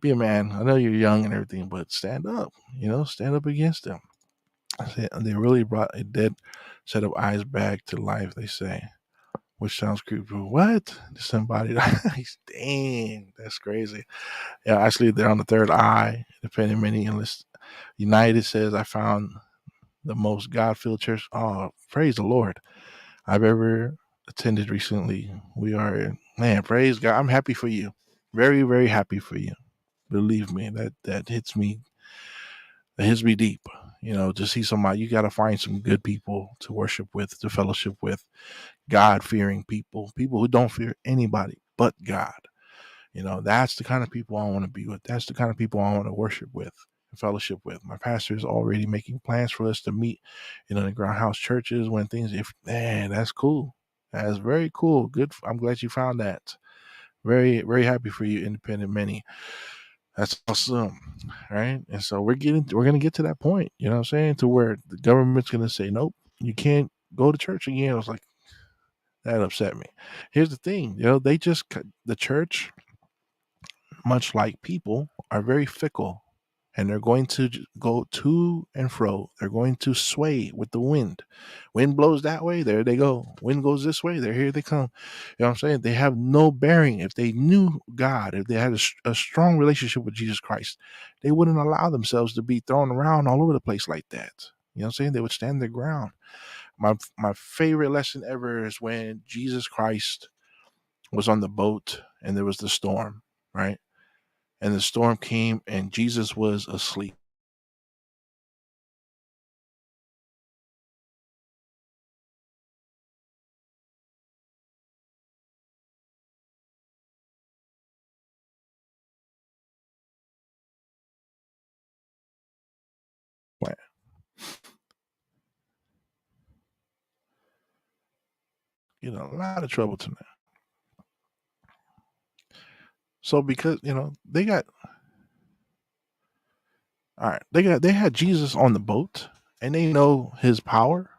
be a man. I know you're young and everything, but stand up. Stand up against them. I said they really brought a dead set of eyes back to life. They say, which sounds creepy. What? Disembodied eyes? Dang, that's crazy. Yeah, actually, they're on the third eye. Depending many enlist. United says I found the most God-filled church. Oh, praise the Lord! I've ever attended recently. We are, man, praise God. I'm happy for you. Very, very happy for you. Believe me, that hits me. That hits me deep. To see somebody, you got to find some good people to worship with, to fellowship with, God-fearing people, people who don't fear anybody but God. That's the kind of people I want to be with. That's the kind of people I want to worship with, fellowship with. My pastor is already making plans for us to meet, in the ground house churches when things. If man, that's cool. That's very cool. Good. I'm glad you found that. Very, very happy for you, independent many. That's awesome, right? And so we're gonna get to that point. You know what I'm saying? To where the government's gonna say, nope, you can't go to church again. I was like, that upset me. Here's the thing, they just the church, much like people, are very fickle, and they're going to go to and fro. They're going to sway with the wind. Wind blows that way, there they go. Wind goes this way, there here they come. You know what I'm saying? They have no bearing. If they knew God, if they had a strong relationship with Jesus Christ, they wouldn't allow themselves to be thrown around all over the place like that. You know what I'm saying? They would stand their ground. My favorite lesson ever is when Jesus Christ was on the boat and there was the storm, right? And the storm came and Jesus was asleep. A lot of trouble tonight. So because they got All right, they had Jesus on the boat, and they know his power,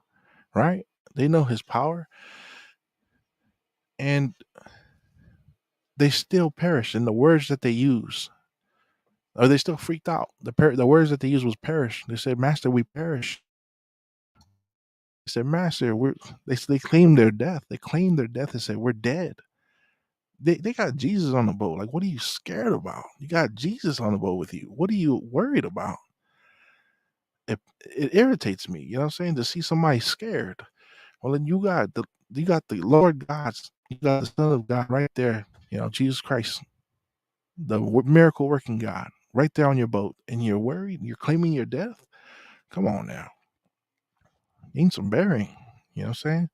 right? They know his power, and they still perish in the words that they use. Or they still freaked out. The words that they used was perish. They said, "Master, we perish." They said, "Master, they claimed their death. They claimed their death and said, we're dead." They got Jesus on the boat. Like, what are you scared about? You got Jesus on the boat with you. What are you worried about? It irritates me, you know what I'm saying, to see somebody scared. Well, then you got the Lord God's, you got the Son of God right there, Jesus Christ, the miracle working God, right there on your boat, and you're worried. You're claiming your death. Come on now, need some bearing. You know what I'm saying?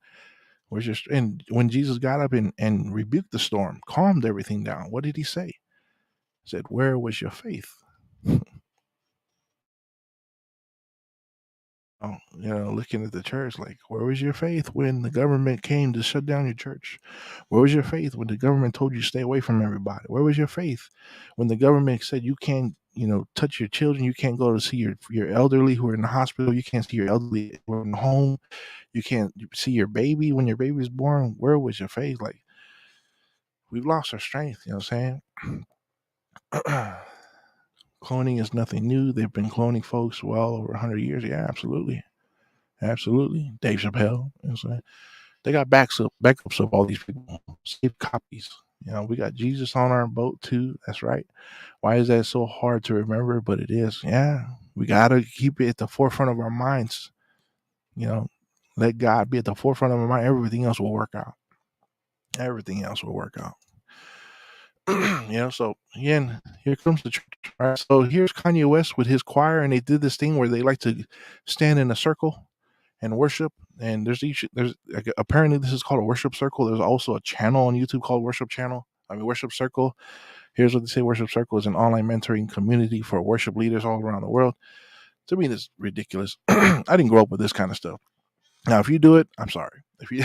Where's your and when Jesus got up and rebuked the storm, calmed everything down, what did he say? He said, "Where was your faith?" Oh, looking at the church, like, where was your faith when the government came to shut down your church? Where was your faith when the government told you to stay away from everybody? Where was your faith when the government said you can't, touch your children, you can't go to see your elderly who are in the hospital, you can't see your elderly who are in the home, you can't see your baby when your baby is born? Where was your faith? Like, we've lost our strength, you know what I'm saying? Cloning is nothing new. They've been cloning folks well over 100 years. Yeah, absolutely. Absolutely. Dave Chappelle, you know what I'm saying? They got backups of all these people, saved copies. We got Jesus on our boat too. That's right. Why is that so hard to remember? But it is. Yeah, we got to keep it at the forefront of our minds. Let God be at the forefront of our mind. Everything else will work out. Everything else will work out. So again, here comes the church. Right? So here's Kanye West with his choir, and they did this thing where they like to stand in a circle and worship. And there's like, apparently this is called a worship circle. There's also a channel on YouTube called Worship Circle. Here's what they say: Worship Circle is an online mentoring community for worship leaders all around the world. To me, this is ridiculous. I didn't grow up with this kind of stuff. Now, if you do it, I'm sorry. If you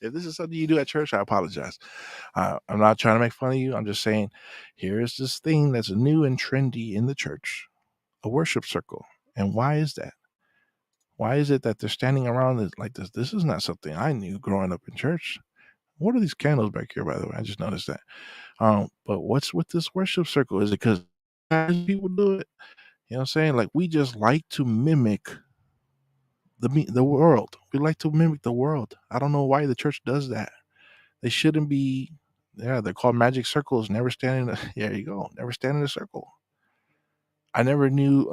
if this is something you do at church, I apologize. I'm not trying to make fun of you. I'm just saying, here is this thing that's new and trendy in the church, a worship circle. And why is that? Why is it that they're standing around like this? This is not something I knew growing up in church. What are these candles back here, by the way? I just noticed that. But what's with this worship circle? Is it because people do it? You know what I'm saying? Like, we just like to mimic the world. We like to mimic the world. I don't know why the church does that. They shouldn't be. Yeah, they're called magic circles. Never stand in. There you go. Never stand in a circle. I never knew.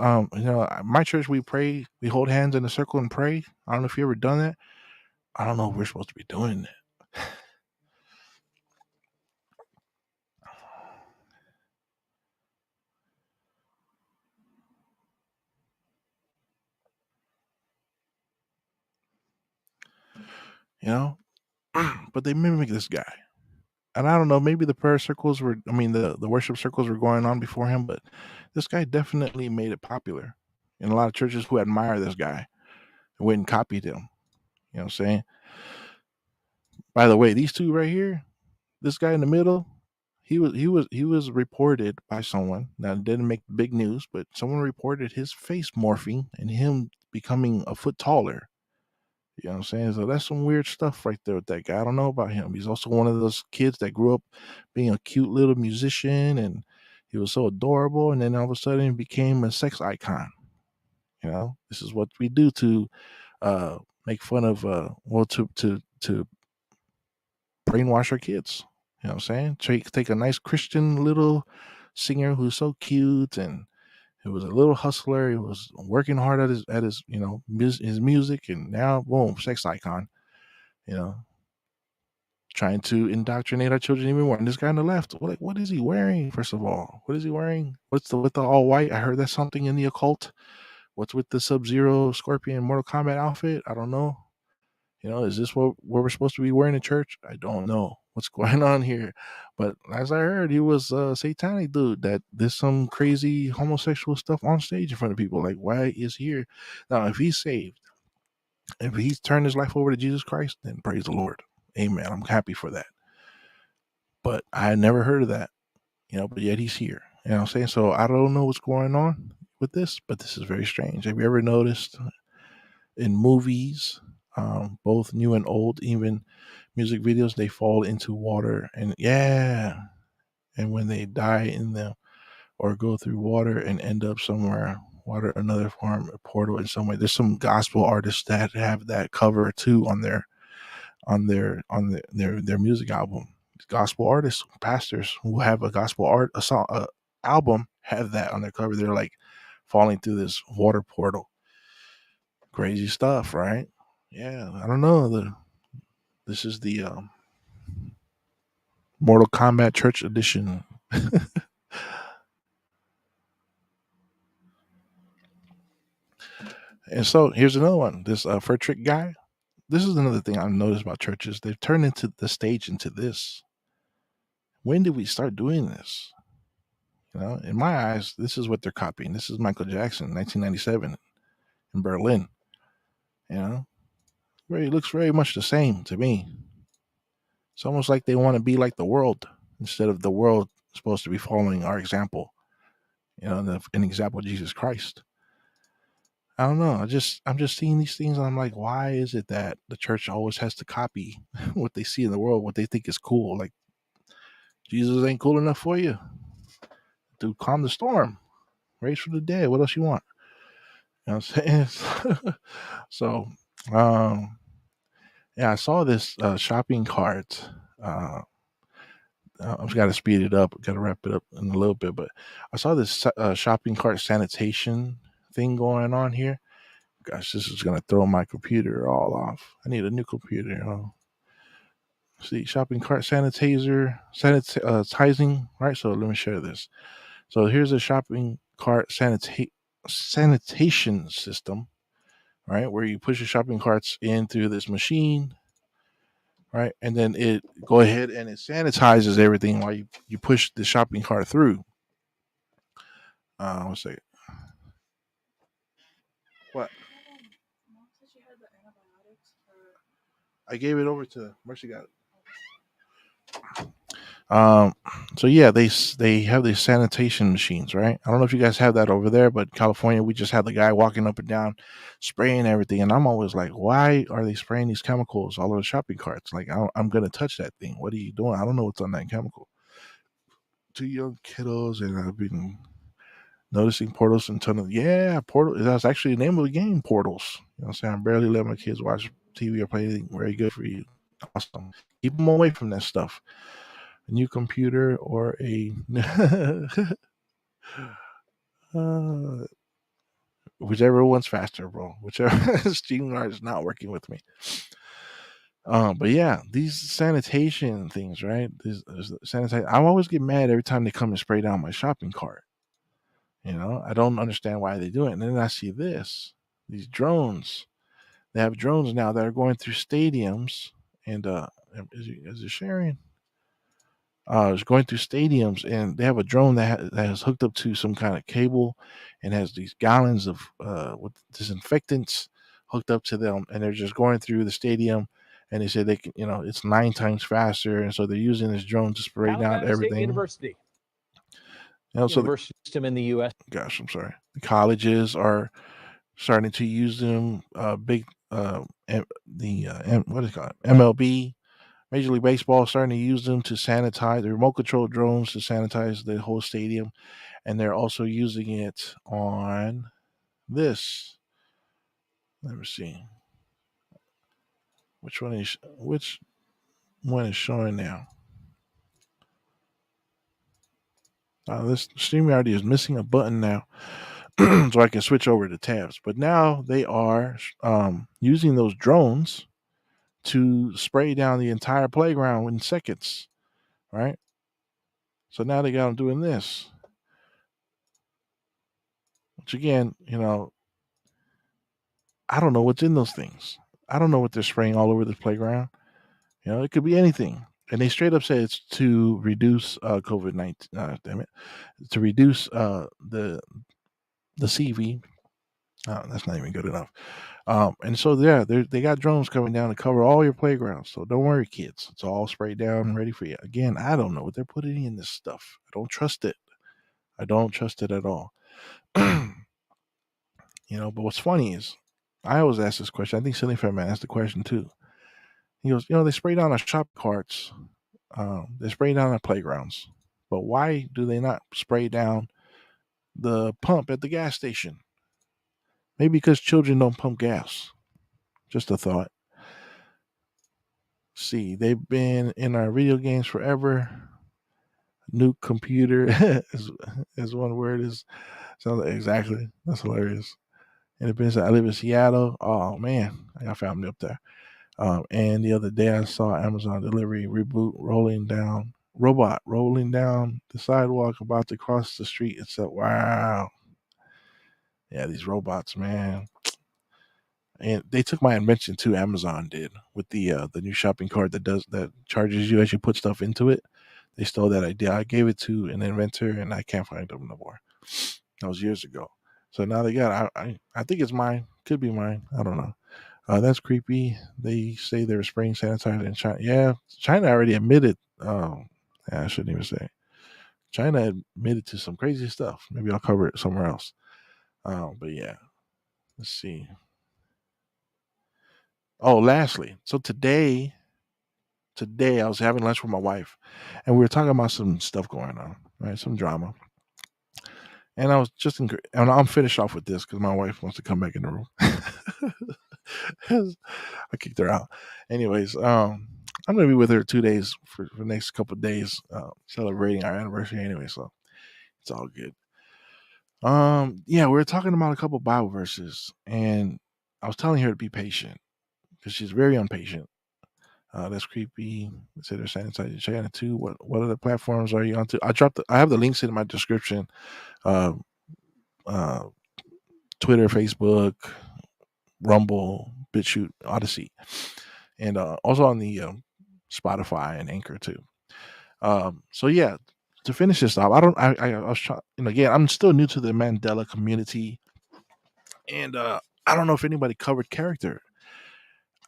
My church, we pray. We hold hands in a circle and pray. I don't know if you ever done that. I don't know if we're supposed to be doing that. But they mimic this guy. And I don't know, maybe the prayer circles were, the worship circles were going on before him, but this guy definitely made it popular. And a lot of churches who admire this guy went and copied him. You know what I'm saying? By the way, these two right here, this guy in the middle, he was reported by someone. Now, it didn't make big news, but someone reported his face morphing and him becoming a foot taller. You know what I'm saying? So that's some weird stuff right there with that guy. I don't know about him. He's also one of those kids that grew up being a cute little musician, and he was so adorable, and then all of a sudden he became a sex icon. This is what we do to make fun of to brainwash our kids. You know what I'm saying? Take a nice Christian little singer who's so cute, and he was a little hustler. He was working hard at his his music, and now boom, sex icon. You know, trying to indoctrinate our children even more. And this guy on the left, what is he wearing? First of all, what is he wearing? What's with the all white? I heard that's something in the occult. What's with the Sub-Zero Scorpion Mortal Kombat outfit? I don't know. Is this what we're supposed to be wearing in church? I don't know what's going on here. But as I heard, he was a satanic dude that did some crazy homosexual stuff on stage in front of people. Like, why is he here? Now, if he's saved, if he's turned his life over to Jesus Christ, then praise the Lord. Amen. I'm happy for that. But I had never heard of that, but yet he's here. You know what I'm saying? So I don't know what's going on. with this, but this is very strange. Have you ever noticed in movies, both new and old, even music videos, they fall into water, and yeah, and when they die in them or go through water and end up somewhere, water, another form, a portal in some way. There's some gospel artists that have that cover too on their music album. Gospel artists, pastors who have a gospel art a song album have that on their cover. They're like falling through this water portal. Crazy stuff, right? Yeah, I don't know. This is the Mortal Kombat Church Edition. And so here's another one. This fur trick guy. This is another thing I've noticed about churches. They've turned into the stage into this. When did we start doing this? You know, in my eyes, this is what they're copying. This is Michael Jackson, 1997, in Berlin. You know, it looks very much the same to me. It's almost like they want to be like the world instead of the world supposed to be following our example. You know, an example of Jesus Christ. I don't know. I'm just seeing these things, and I'm like, why is it that the church always has to copy what they see in the world, what they think is cool? Like Jesus ain't cool enough for you, dude. Calm the storm, raise from the dead. What else you want? You know what I'm saying? So, um, yeah, I saw this shopping cart. Uh, I've got to speed it up. Got to wrap it up in a little bit, but I saw this shopping cart sanitation thing going on here. Gosh, this is gonna throw my computer all off. I need a new computer. See, shopping cart sanitizing. Right. So let me share this. So here's a shopping cart sanitation system. Right, where you push your shopping carts in through this machine. Right, and then it go ahead and it sanitizes everything while you push the shopping cart through. One second. What? I gave it over to Mercy. Got it. So yeah, they have these sanitation machines, right? I don't know if you guys have that over there, but California, we just have the guy walking up and down, spraying everything, and I'm always like, why are they spraying these chemicals all over the shopping carts? Like, I'm gonna touch that thing. What are you doing? I don't know what's on that chemical. Two young kiddos, and I've been noticing portals and tunnels. Yeah, portal. That's actually the name of the game, Portals. You know what I'm saying? I barely let my kids watch TV or play anything very good for you. Awesome. Keep them away from that stuff. A new computer or a uh, whichever one's faster, bro. Whichever StreamYard is not working with me. But yeah, these sanitation things, right? These sanitation. I always get mad every time they come and spray down my shopping cart. You know, I don't understand why they do it. And then I see these drones. They have drones now that are going through stadiums, and is it sharing? It's going through stadiums, and they have a drone that is hooked up to some kind of cable, and has these gallons of with disinfectants hooked up to them, and they're just going through the stadium. And they say they can, you know, it's 9 times faster, and so they're using this drone to spray down everything. State University. You know, so university system in the U.S. Gosh, I'm sorry. The colleges are starting to use them. Big what is it called? MLB. Major League Baseball is starting to use them to sanitize the remote control drones to sanitize the whole stadium, and they're also using it on this. Let me see which one is showing now. This StreamYard is missing a button now, so I can switch over to tabs. But now they are using those drones to spray down the entire playground in seconds, right? So now they got them doing this. Which again, you know, I don't know what's in those things. I don't know what they're spraying all over the playground. You know, it could be anything. And they straight up say it's to reduce COVID-19. Damn it, to reduce the CV. That's not even good enough. And so yeah, they got drones coming down to cover all your playgrounds. So don't worry, kids. It's all sprayed down and ready for you. Again, I don't know what they're putting in this stuff. I don't trust it. I don't trust it at all. But what's funny is I always ask this question. I think Silly Fat Man asked the question too. He goes, they spray down our shop carts, they spray down our playgrounds, but why do they not spray down the pump at the gas station? Maybe because children don't pump gas. Just a thought. See, they've been in our video games forever. New computer as one word is sounds like exactly. That's hilarious. Independence. I live in Seattle. Oh man, I got family up there. And the other day I saw Amazon delivery reboot robot rolling down the sidewalk about to cross the street. It's like, wow. Yeah, these robots, man. And they took my invention too. Amazon did with the new shopping cart that charges you as you put stuff into it. They stole that idea. I gave it to an inventor, and I can't find them no more. That was years ago. So now they got. I think it's mine. Could be mine. I don't know. That's creepy. They say they're spraying sanitizer in China. Yeah, China already admitted. Yeah, I shouldn't even say. China admitted to some crazy stuff. Maybe I'll cover it somewhere else. But yeah, let's see. Oh, lastly, so today I was having lunch with my wife, and we were talking about some stuff going on, right? Some drama. And I was just, and I'm finished off with this because my wife wants to come back in the room. I kicked her out. Anyways, I'm gonna be with her 2 days for the next couple of days, celebrating our anniversary anyway. So it's all good. Yeah, we were talking about a couple Bible verses, and I was telling her to be patient because she's very impatient. That's creepy. They say they're sanitizing China too. What other platforms are you on to? I have the links in my description. Uh, uh, Twitter, Facebook, Rumble, BitChute, Odyssey, and also on the Spotify and Anchor too. So yeah, to finish this off, I was trying, again, I'm still new to the Mandela community, and I don't know if anybody covered character.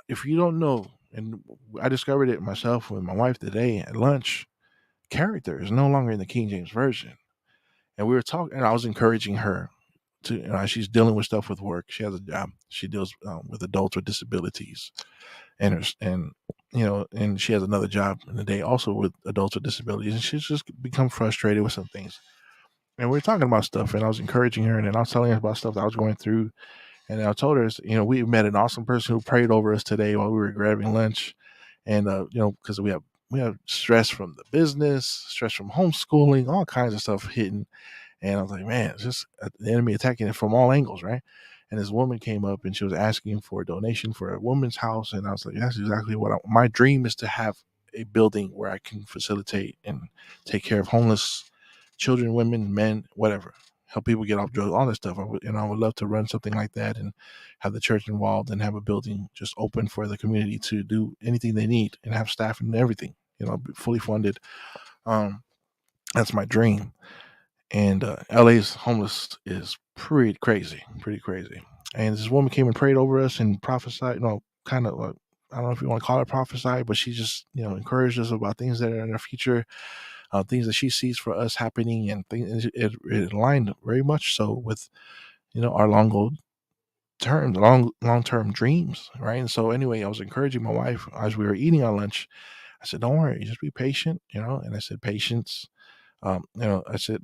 If you don't know, and I discovered it myself with my wife today at lunch, character is no longer in the King James version, and we were talking, and I was encouraging her to, she's dealing with stuff with work. She has a job. She deals with adults with disabilities, and she has another job in the day also with adults with disabilities, and she's just become frustrated with some things. And we were talking about stuff, and I was encouraging her, and then I was telling her about stuff that I was going through, and I told her, we met an awesome person who prayed over us today while we were grabbing lunch, and because we have stress from the business, stress from homeschooling, all kinds of stuff hitting. And I was like, man, it's just the enemy attacking it from all angles, right? And this woman came up and she was asking for a donation for a woman's house. And I was like, that's exactly what my dream is, to have a building where I can facilitate and take care of homeless children, women, men, whatever, help people get off drugs, all that stuff. I would love to run something like that and have the church involved and have a building just open for the community to do anything they need and have staff and everything, fully funded. That's my dream. And LA's homeless is pretty crazy. And this woman came and prayed over us and prophesied, kind of like, I don't know if you want to call it prophesy, but she just, encouraged us about things that are in the future, things that she sees for us happening, and things. It aligned very much so with, our long term dreams, right? And so anyway, I was encouraging my wife as we were eating our lunch. I said, "Don't worry, just be patient," And I said, "Patience." I said,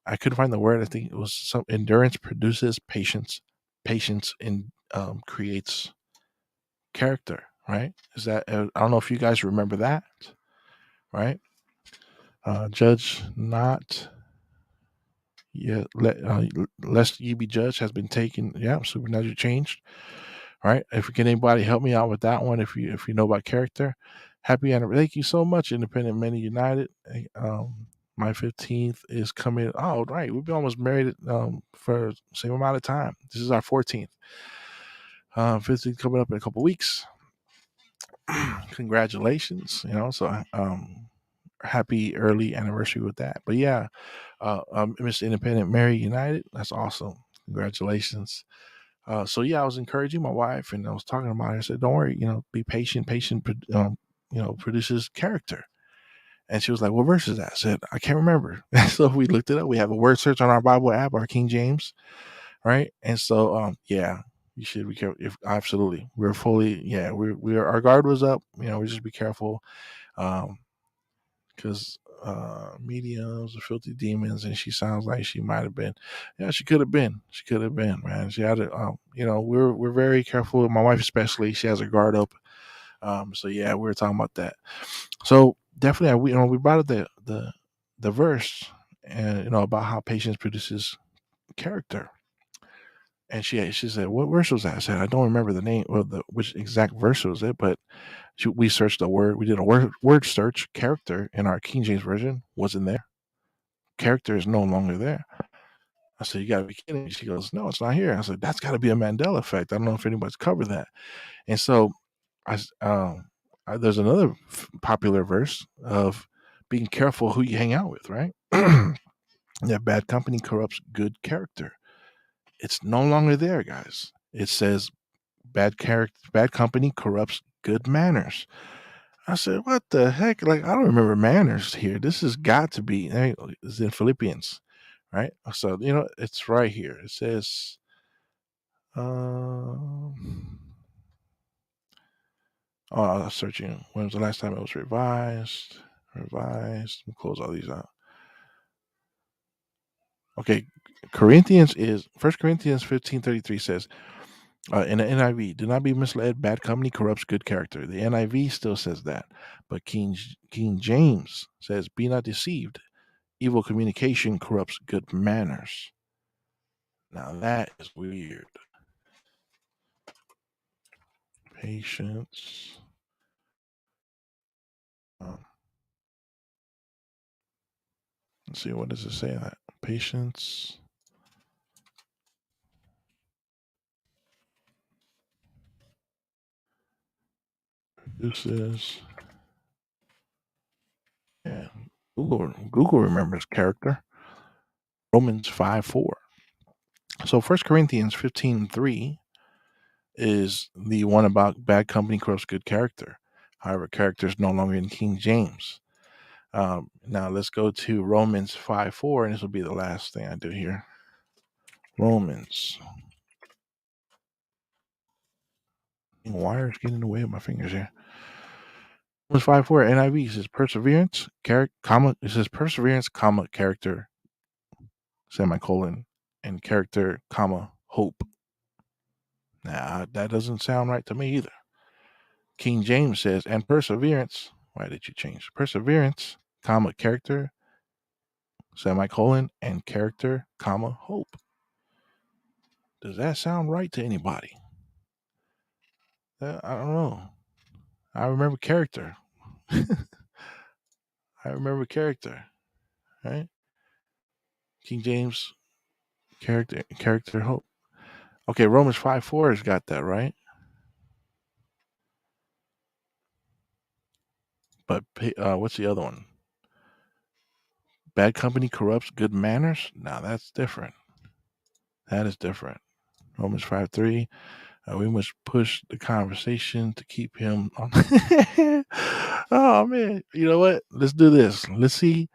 I couldn't find the word. I think it was some endurance produces patience. Patience creates character, right? Is that, I don't know if you guys remember that, right? Judge not, yeah, lest ye be judged has been taken. Yeah, supernatural changed, right? If can anybody help me out with that one, if you know about character, happy anniversary. Thank you so much, Independent Men United. My 15th is coming. Oh, right. We've been almost married for the same amount of time. This is our 14th. 15th coming up in a couple weeks. Congratulations. So happy early anniversary with that. But yeah, Mr. Independent Married United. That's awesome. Congratulations. So yeah, I was encouraging my wife, and I was talking about her. I said, don't worry, be patient. Patient, produces character. And she was like, what verse is that? I said, I can't remember. So we looked it up. We have a word search on our Bible app, our King James, right? And so, yeah, you should be careful. If absolutely, we're fully, yeah, we're our guard was up. We just be careful, because mediums are filthy demons, and she sounds like she might have been. Yeah, she could have been. She could have been, man. She had it. We're very careful. My wife especially, she has her guard up. So yeah, we were talking about that. So definitely, we brought up the verse, and about how patience produces character. And she said, "What verse was that?" I said, "I don't remember the name or which exact verse was it, but we searched the word. We did a word search. Character in our King James version wasn't there. Character is no longer there." I said, "You got to be kidding me." She goes, "No, it's not here." I said, "That's got to be a Mandela effect. I don't know if anybody's covered that." And so there's another popular verse of being careful who you hang out with, right? That bad company corrupts good character. It's no longer there, guys. It says bad company corrupts good manners. I said, what the heck? Like, I don't remember manners here. This has got to be, it's in Philippians, right? So, it's right here. It says, I was searching. When was the last time it was revised? Revised. We'll close all these out. Okay. Corinthians is 1 Corinthians 15:33 says, in the NIV, do not be misled. Bad company corrupts good character. The NIV still says that. But King James says, be not deceived. Evil communication corrupts good manners. Now that is weird. Patience. Let's see, what does it say that? Patience produces. Yeah. Google remembers character. Romans 5:4. So 1 Corinthians 15:3 is the one about bad company corrupts good character. However, character is no longer in King James. Now let's go to Romans 5:4, and this will be the last thing I do here. Romans. Wires getting in the way of my fingers here. Romans 5:4 NIV says perseverance, comma. It says perseverance, comma, character, semicolon, and character, comma, hope. Now that doesn't sound right to me either. King James says, and perseverance. Why did you change? Perseverance, comma, character, semicolon, and character, comma, hope. Does that sound right to anybody? I don't know. I remember character. I remember character, right? King James, character, hope. Okay, Romans 5:4 has got that right. But what's the other one? Bad company corrupts good manners. Now that's different. That is different. Romans 5:3. We must push the conversation to keep him on. Oh man, you know what? Let's do this. Let's see.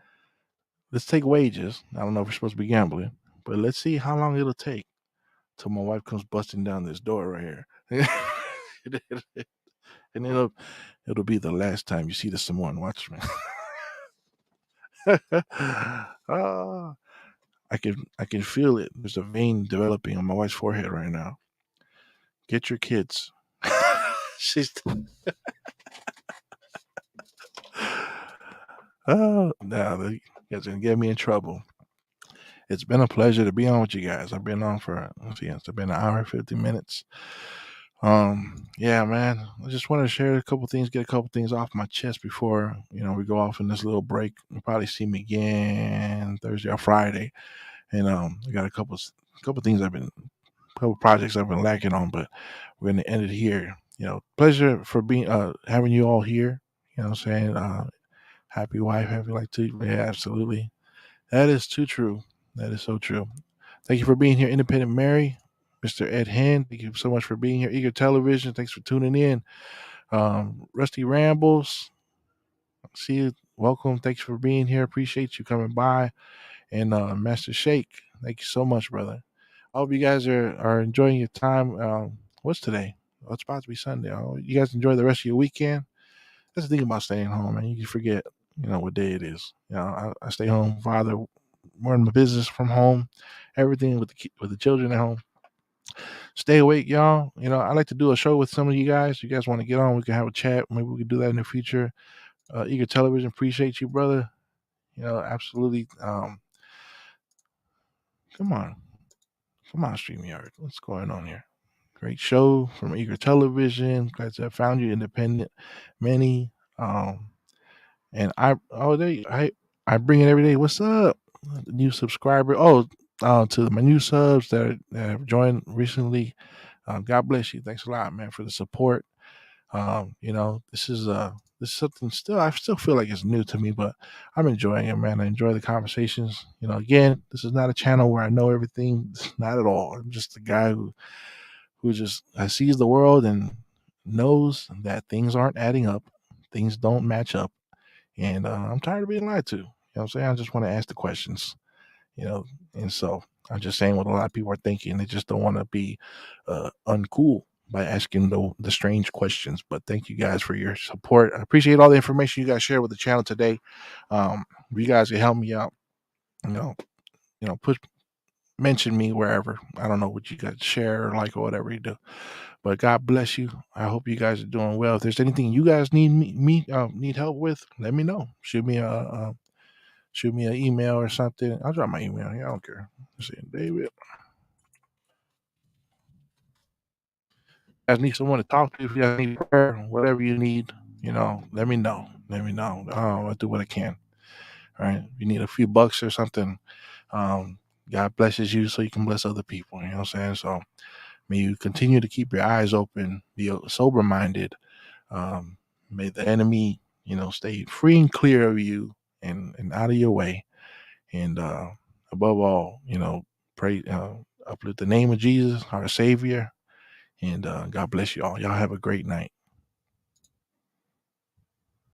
Let's take wages. I don't know if we're supposed to be gambling, but let's see how long it'll take till my wife comes busting down this door right here. And it'll be the last time you see the Samoan Watchman. Ah, I can feel it. There's a vein developing on my wife's forehead right now. Get your kids. She's oh no, you guys are gonna get me in trouble. It's been a pleasure to be on with you guys. I've been on for it's been an hour 50 minutes. Yeah, man. I just wanted to share a couple things, get a couple things off my chest before we go off in this little break. You'll probably see me again Thursday or Friday, and I got a couple things couple projects I've been lacking on, but we're gonna end it here. Pleasure for being having you all here. What I'm saying, happy wife, happy life to you. Yeah, absolutely. That is too true. That is so true. Thank you for being here, Independent Mary, Mr. Ed Hen. Thank you so much for being here. Eager Television. Thanks for tuning in. Rusty Rambles. See you. Welcome. Thanks for being here. Appreciate you coming by. And Master Shake. Thank you so much, brother. I hope you guys are enjoying your time. What's today? Oh, it's about to be Sunday. You guys enjoy the rest of your weekend. That's the thing about staying home, man. You forget, what day it is. I stay home, father, run my business from home, everything with the children at home. Stay awake, y'all. I like to do a show with some of you guys. You guys want to get on? We can have a chat. Maybe we can do that in the future. Eager Television, appreciate you, brother. Absolutely. Come on, StreamYard. What's going on here? Great show from Eager Television. Glad to have found you, independent, many. And I bring it every day. What's up? New subscriber. Oh, to my new subs that have joined recently. God bless you. Thanks a lot, man, for the support. This is something still I still feel like it's new to me, but I'm enjoying it, man. I enjoy the conversations. Again, this is not a channel where I know everything. Not at all. I'm just a guy who just sees the world and knows that things aren't adding up, things don't match up, and I'm tired of being lied to. You know what I'm saying? I just want to ask the questions, you know, and so I'm just saying what a lot of people are thinking. They just don't want to be uncool by asking the strange questions. But thank you guys for your support. I appreciate all the information you guys shared with the channel today. You guys can help me out. You know, put mention me wherever. I don't know what you guys share or like or whatever you do. But God bless you. I hope you guys are doing well. If there's anything you guys need need help with, let me know. Shoot me an email or something. I'll drop my email. Yeah, I don't care. Let's see, David. Guys need someone to talk to. If you guys need prayer, whatever you need, let me know. Let me know. I'll do what I can. All right. If you need a few bucks or something, God blesses you so you can bless other people. You know what I'm saying? So may you continue to keep your eyes open, be sober minded. May the enemy, stay free and clear of you and out of your way. And above all, pray, uplift the name of Jesus, our Savior. And God bless you all. Y'all have a great night.